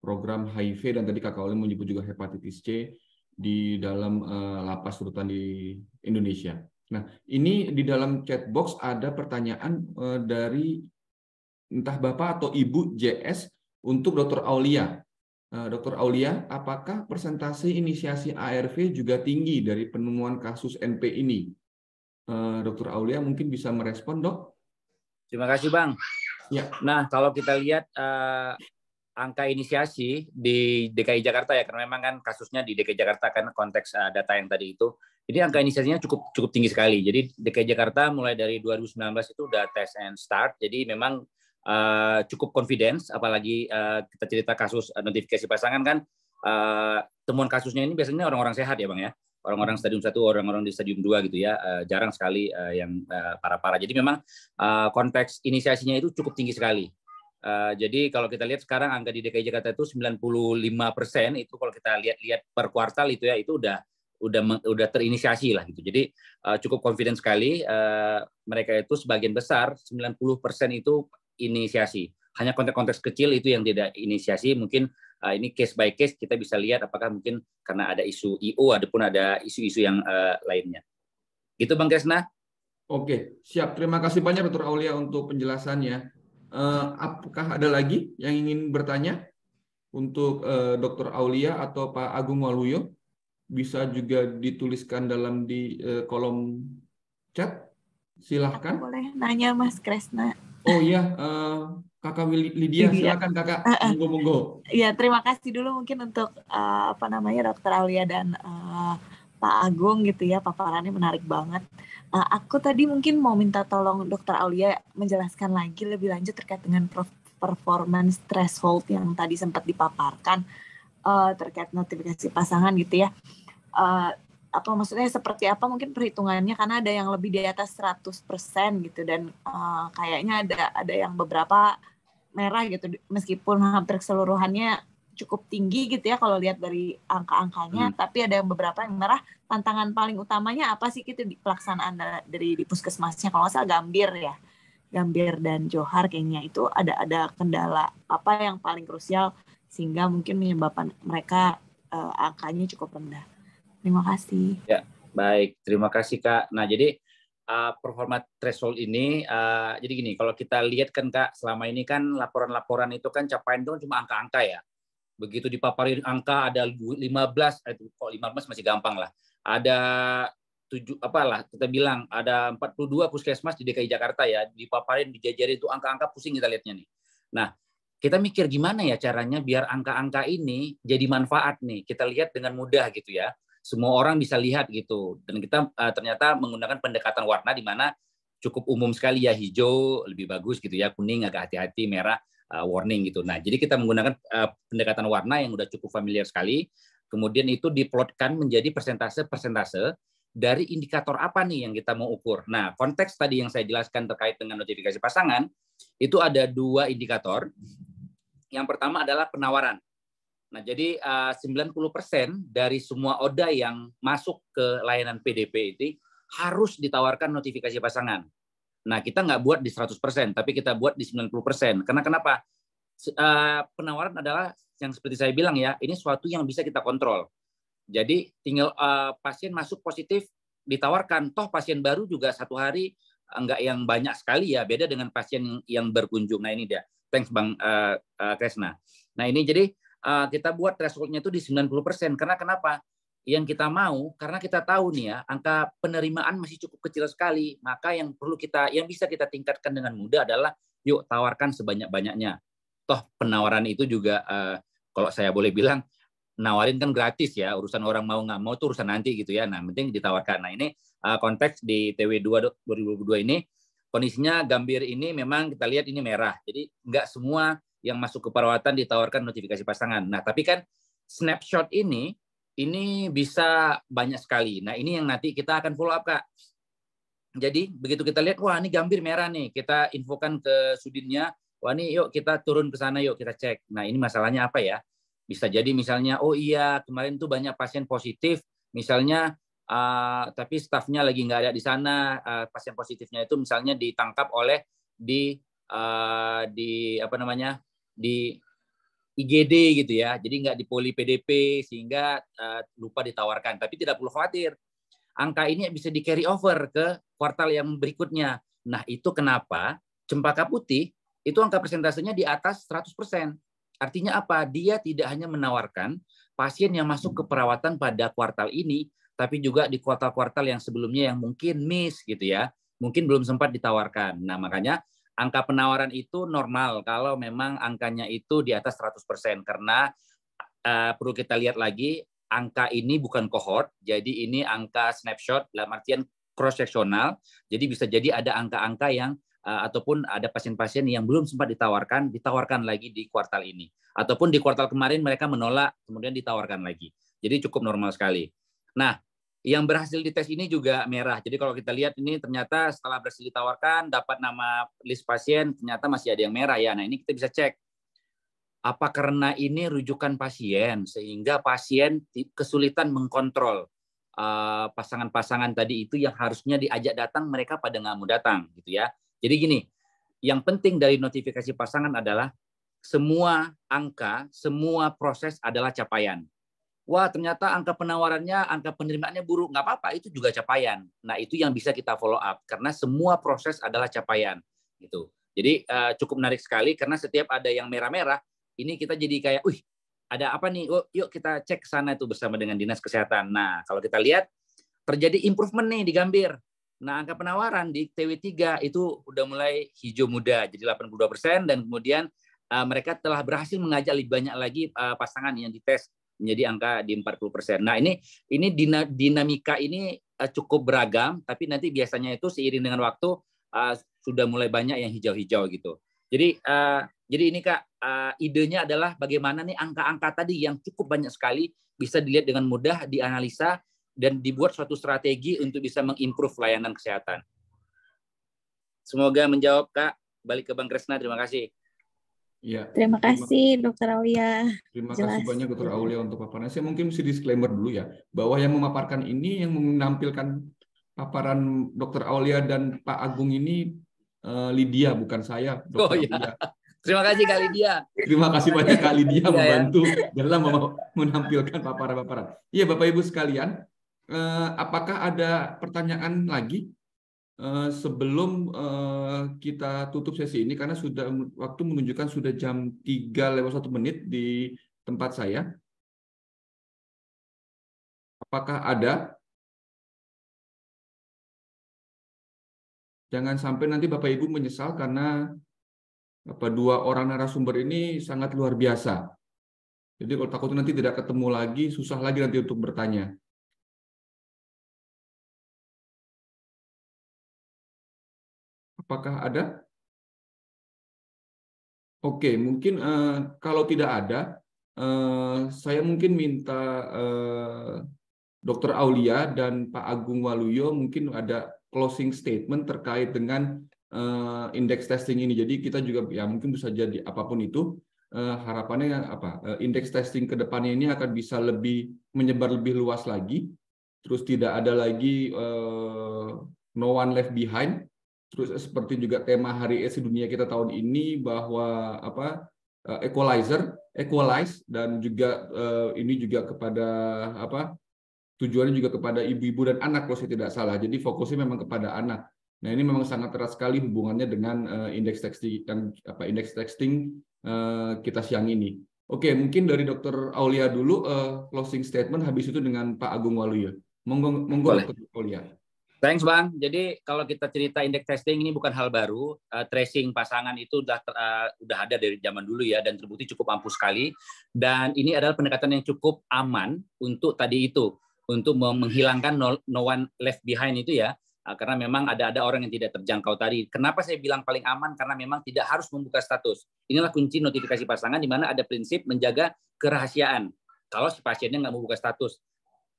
S2: program HIV, dan tadi Kakak Olin menyebut juga hepatitis C di dalam lapas rutan di Indonesia. Nah, ini di dalam chat box ada pertanyaan dari entah Bapak atau Ibu JS untuk Dr. Aulia. Dr. Aulia, apakah persentase inisiasi ARV juga tinggi dari penemuan kasus NP ini? Dr. Aulia mungkin bisa merespon, Dok.
S3: Terima kasih, Bang.
S2: Ya.
S3: Nah, kalau kita lihat angka inisiasi di DKI Jakarta ya, karena memang kan kasusnya di DKI Jakarta kan konteks data yang tadi itu. Jadi angka inisiasinya cukup tinggi sekali. Jadi DKI Jakarta mulai dari 2019 itu udah test and start. Jadi memang cukup confidence, apalagi kita cerita kasus notifikasi pasangan kan, temuan kasusnya ini biasanya orang-orang sehat ya Bang ya, orang-orang stadium 1, orang-orang di stadium 2 gitu ya, jarang sekali yang parah-parah. Jadi memang konteks inisiasinya itu cukup tinggi sekali. Jadi kalau kita lihat sekarang angka di DKI Jakarta itu 95%, itu kalau kita lihat per kuartal itu ya, itu udah terinisiasi lah gitu. Jadi cukup confident sekali, mereka itu sebagian besar 90% itu inisiasi. Hanya konteks kecil itu yang tidak inisiasi. Mungkin ini case by case kita bisa lihat apakah mungkin karena ada isu IO ataupun ada isu-isu yang lainnya. Gitu Bang Kresna.
S2: Oke, siap. Terima kasih banyak Dr. Aulia untuk penjelasannya. Apakah ada lagi yang ingin bertanya untuk Dr. Aulia atau Pak Agung Waluyo? Bisa juga dituliskan dalam di kolom chat. Silahkan.
S1: Aku boleh nanya Mas Kresna.
S2: Oh iya, Kakak Lydia, silakan Kakak. Monggo.
S1: Iya, terima kasih dulu mungkin untuk Dr. Aulia dan Pak Agung gitu ya, paparannya menarik banget. Aku tadi mungkin mau minta tolong Dr. Aulia menjelaskan lagi lebih lanjut terkait dengan performance threshold yang tadi sempat dipaparkan terkait notifikasi pasangan gitu ya. Maksudnya seperti apa mungkin perhitungannya, karena ada yang lebih di atas 100% gitu, dan kayaknya ada yang beberapa merah gitu, meskipun hampir keseluruhannya cukup tinggi gitu ya kalau lihat dari angka-angkanya, tapi ada yang beberapa yang merah. Tantangan paling utamanya apa sih gitu di pelaksanaan dari di puskesmasnya? Kalau nggak salah Gambir dan Johar kayaknya itu ada kendala apa yang paling krusial sehingga mungkin menyebabkan mereka angkanya cukup rendah. Terima kasih.
S3: Ya, Baik, terima kasih Kak. Nah, jadi performa threshold ini, jadi gini, kalau kita lihat kan Kak, selama ini kan laporan-laporan itu kan capaian itu cuma angka-angka ya. Begitu dipaparin angka ada 15, kok 15 masih gampang lah. Ada 7, apalah kita bilang, ada 42 puskesmas di DKI Jakarta ya, dipaparin, dijajarin itu angka-angka, pusing kita lihatnya nih. Nah, kita mikir gimana ya caranya biar angka-angka ini jadi manfaat nih. Kita lihat dengan mudah gitu ya. Semua orang bisa lihat gitu. Dan kita ternyata menggunakan pendekatan warna di mana cukup umum sekali ya, hijau lebih bagus gitu ya, kuning agak hati-hati, merah warning gitu. Nah, jadi kita menggunakan pendekatan warna yang udah cukup familiar sekali. Kemudian itu diplotkan menjadi persentase-persentase dari indikator apa nih yang kita mau ukur. Nah, konteks tadi yang saya jelaskan terkait dengan notifikasi pasangan, itu ada 2 indikator. Yang pertama adalah penawaran. Nah, jadi 90% dari semua ODA yang masuk ke layanan PDP itu harus ditawarkan notifikasi pasangan. Nah, kita nggak buat di 100%, tapi kita buat di 90%. Karena kenapa? Penawaran adalah yang seperti saya bilang ya, ini suatu yang bisa kita kontrol. Jadi tinggal pasien masuk positif ditawarkan, toh pasien baru juga 1 hari enggak yang banyak sekali ya, beda dengan pasien yang berkunjung. Nah, ini dia. Thanks Bang Kresna. Nah, ini jadi kita buat threshold-nya itu di 90%. Karena kenapa? Yang kita mau, karena kita tahu nih ya, angka penerimaan masih cukup kecil sekali. Maka yang bisa kita tingkatkan dengan mudah adalah, yuk tawarkan sebanyak-banyaknya. Toh penawaran itu juga, kalau saya boleh bilang, nawarin kan gratis ya. Urusan orang mau nggak mau itu urusan nanti gitu ya. Nah, penting ditawarkan. Nah, ini konteks di TW2 2022 ini, kondisinya Gambir ini memang kita lihat ini merah. Jadi nggak semua yang masuk ke perawatan ditawarkan notifikasi pasangan. Nah, tapi kan snapshot ini bisa banyak sekali. Nah, ini yang nanti kita akan follow up, Kak. Jadi begitu kita lihat, wah ini Gambir merah nih, kita infokan ke Sudinnya, wah ini yuk kita turun ke sana, yuk kita cek. Nah, ini masalahnya apa ya? Bisa jadi misalnya, oh iya kemarin tuh banyak pasien positif, misalnya tapi stafnya lagi nggak ada di sana, pasien positifnya itu misalnya ditangkap oleh di IGD gitu ya, jadi nggak di poli PDP sehingga lupa ditawarkan. Tapi tidak perlu khawatir, angka ini bisa di carry over ke kuartal yang berikutnya. Nah, itu kenapa Cempaka Putih itu angka persentasenya di atas 100%. Artinya apa? Dia tidak hanya menawarkan pasien yang masuk ke perawatan pada kuartal ini, tapi juga di kuartal-kuartal yang sebelumnya yang mungkin miss gitu ya, mungkin belum sempat ditawarkan. Nah, makanya angka penawaran itu normal kalau memang angkanya itu di atas 100%, karena perlu kita lihat lagi, angka ini bukan kohort, jadi ini angka snapshot dalam artian cross-seksional, jadi bisa jadi ada angka-angka yang ataupun ada pasien-pasien yang belum sempat ditawarkan lagi di kuartal ini. Ataupun di kuartal kemarin mereka menolak, kemudian ditawarkan lagi. Jadi cukup normal sekali. Nah, yang berhasil dites ini juga merah. Jadi kalau kita lihat ini ternyata setelah berhasil ditawarkan, dapat nama list pasien, ternyata masih ada yang merah ya. Nah, ini kita bisa cek. Apa karena ini rujukan pasien, sehingga pasien kesulitan mengkontrol pasangan-pasangan tadi itu yang harusnya diajak datang, mereka pada nggak mau datang gitu ya. Jadi gini, yang penting dari notifikasi pasangan adalah semua angka, semua proses adalah capaian. Wah, ternyata angka penawarannya, angka penerimaannya buruk, nggak apa-apa, itu juga capaian. Nah, itu yang bisa kita follow up, karena semua proses adalah capaian. Gitu. Jadi cukup menarik sekali, karena setiap ada yang merah-merah, ini kita jadi kayak, wih, ada apa nih? Oh, yuk kita cek ke sana itu bersama dengan Dinas Kesehatan. Nah, kalau kita lihat, terjadi improvement nih di Gambir. Nah, angka penawaran di TW3 itu udah mulai hijau muda, jadi 82%, dan kemudian mereka telah berhasil mengajak lebih banyak lagi pasangan yang dites menjadi angka di 40%. Nah, ini dinamika ini cukup beragam, tapi nanti biasanya itu seiring dengan waktu sudah mulai banyak yang hijau-hijau gitu. Jadi ini Kak, idenya adalah bagaimana nih angka-angka tadi yang cukup banyak sekali bisa dilihat dengan mudah, dianalisa, dan dibuat suatu strategi untuk bisa mengimprove layanan kesehatan. Semoga menjawab, Kak. Balik ke Bang Kresna, terima kasih.
S2: Ya,
S6: Terima kasih, Dr. Aulia.
S2: Terima
S6: Jelas.
S2: kasih banyak Dr. Aulia untuk paparannya. Saya mungkin mesti disclaimer dulu ya, bahwa yang memaparkan ini, yang menampilkan paparan Dr. Aulia dan Pak Agung ini Lydia, bukan saya, Dr. Aulia.
S3: Terima kasih Kak Lydia.
S2: Terima kasih banyak Kak Lydia membantu dalam menampilkan paparan-paparan. Iya, Bapak Ibu sekalian, apakah ada pertanyaan lagi sebelum kita tutup sesi ini, karena sudah waktu menunjukkan sudah jam 3:01 di tempat saya. Apakah ada? Jangan sampai nanti Bapak Ibu menyesal karena dua orang narasumber ini sangat luar biasa. Jadi kalau takutnya nanti tidak ketemu lagi, susah lagi nanti untuk bertanya. Apakah ada? Oke, mungkin kalau tidak ada, saya mungkin minta Dr. Aulia dan Pak Agung Waluyo mungkin ada closing statement terkait dengan indeks testing ini. Jadi kita juga ya mungkin bisa jadi apapun itu, harapannya apa? Indeks testing ke depannya ini akan bisa lebih menyebar lebih luas lagi. Terus tidak ada lagi no one left behind. Terus seperti juga tema Hari AIDS Dunia kita tahun ini bahwa equalize dan juga ini juga kepada tujuannya juga kepada ibu-ibu dan anak kalau saya tidak salah. Jadi fokusnya memang kepada anak. Nah, ini memang sangat erat sekali hubungannya dengan indeks testing kita siang ini. Oke, mungkin dari Dr. Aulia dulu closing statement, habis itu dengan Pak Agung Waluyo. Monggo Dr. Aulia.
S3: Thanks Bang. Jadi kalau kita cerita indeks testing ini bukan hal baru. Tracing pasangan itu udah ada dari zaman dulu ya, dan terbukti cukup ampuh sekali. Dan ini adalah pendekatan yang cukup aman untuk tadi itu, untuk menghilangkan no one left behind itu ya. Karena memang ada orang yang tidak terjangkau tadi. Kenapa saya bilang paling aman? Karena memang tidak harus membuka status. Inilah kunci notifikasi pasangan, di mana ada prinsip menjaga kerahasiaan. Kalau si pasiennya nggak mau buka status,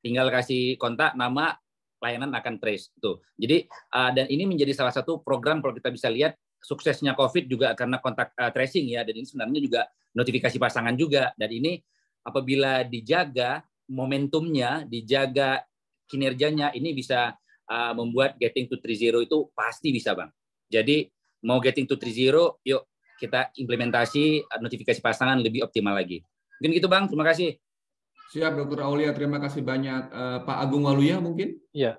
S3: tinggal kasih kontak, nama, layanan akan trace tuh. Jadi dan ini menjadi salah satu program kalau kita bisa lihat suksesnya COVID juga karena kontak tracing ya, dan ini sebenarnya juga notifikasi pasangan juga. Dan ini apabila dijaga momentumnya, dijaga kinerjanya, ini bisa membuat Getting to 3.0 itu pasti bisa Bang. Jadi mau Getting to 3.0, yuk kita implementasi notifikasi pasangan lebih optimal lagi. Mungkin gitu Bang, terima kasih.
S2: Siap, Dr. Aulia. Terima kasih banyak. Pak Agung Waluyo mungkin?
S4: Ya,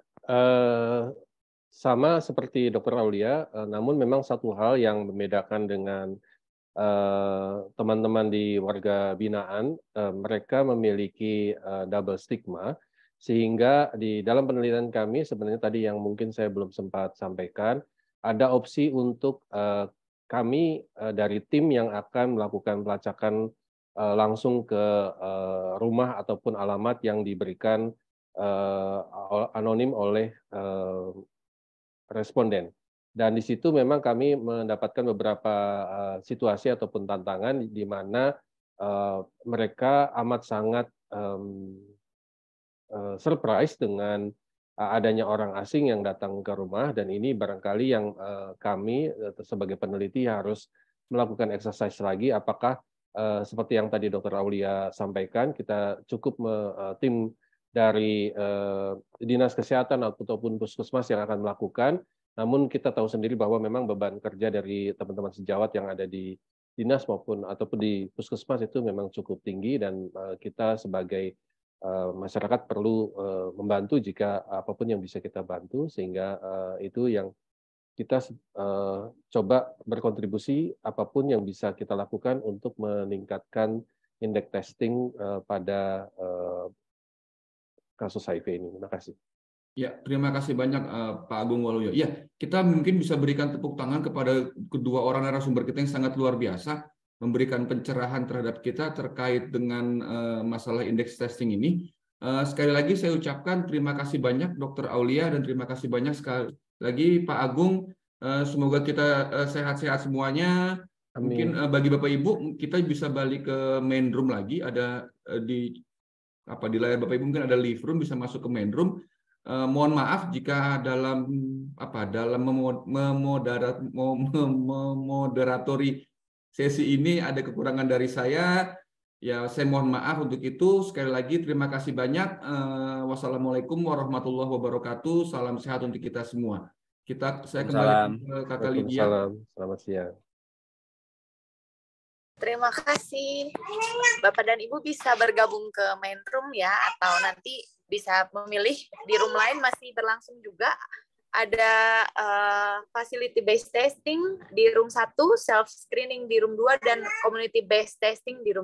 S4: sama seperti Dr. Aulia, namun memang satu hal yang membedakan dengan teman-teman di warga binaan, mereka memiliki double stigma, sehingga di dalam penelitian kami sebenarnya tadi yang mungkin saya belum sempat sampaikan, ada opsi untuk kami dari tim yang akan melakukan pelacakan langsung ke rumah ataupun alamat yang diberikan anonim oleh responden. Dan di situ memang kami mendapatkan beberapa situasi ataupun tantangan di mana mereka amat sangat surprise dengan adanya orang asing yang datang ke rumah, dan ini barangkali yang kami sebagai peneliti harus melakukan exercise lagi, apakah seperti yang tadi Dr. Aulia sampaikan, kita cukup tim dari dinas kesehatan ataupun puskesmas yang akan melakukan, namun kita tahu sendiri bahwa memang beban kerja dari teman-teman sejawat yang ada di dinas ataupun di puskesmas itu memang cukup tinggi, dan kita sebagai masyarakat perlu membantu jika apapun yang bisa kita bantu, sehingga itu yang kita coba berkontribusi apapun yang bisa kita lakukan untuk meningkatkan indeks testing pada kasus HIV ini. Terima kasih.
S2: Ya, terima kasih banyak Pak Agung Waluyo. Ya, kita mungkin bisa berikan tepuk tangan kepada kedua orang narasumber kita yang sangat luar biasa, memberikan pencerahan terhadap kita terkait dengan masalah indeks testing ini. Sekali lagi saya ucapkan terima kasih banyak Dr. Aulia, dan terima kasih banyak sekali lagi Pak Agung. Semoga kita sehat-sehat semuanya. Amin. Mungkin bagi Bapak Ibu kita bisa balik ke main room lagi, ada di layar Bapak Ibu mungkin ada live room, bisa masuk ke main room. Mohon maaf jika dalam memoderatori sesi ini ada kekurangan dari saya. Ya, saya mohon maaf untuk itu. Sekali lagi terima kasih banyak. Wassalamualaikum warahmatullahi wabarakatuh. Salam sehat untuk kita semua. Saya kembali ke Kakak Lydia.
S4: Selamat siang.
S1: Terima kasih. Bapak dan Ibu bisa bergabung ke main room ya, atau nanti bisa memilih. Di room lain masih berlangsung juga. Ada facility based testing di room 1, self screening di room 2, dan community based testing di room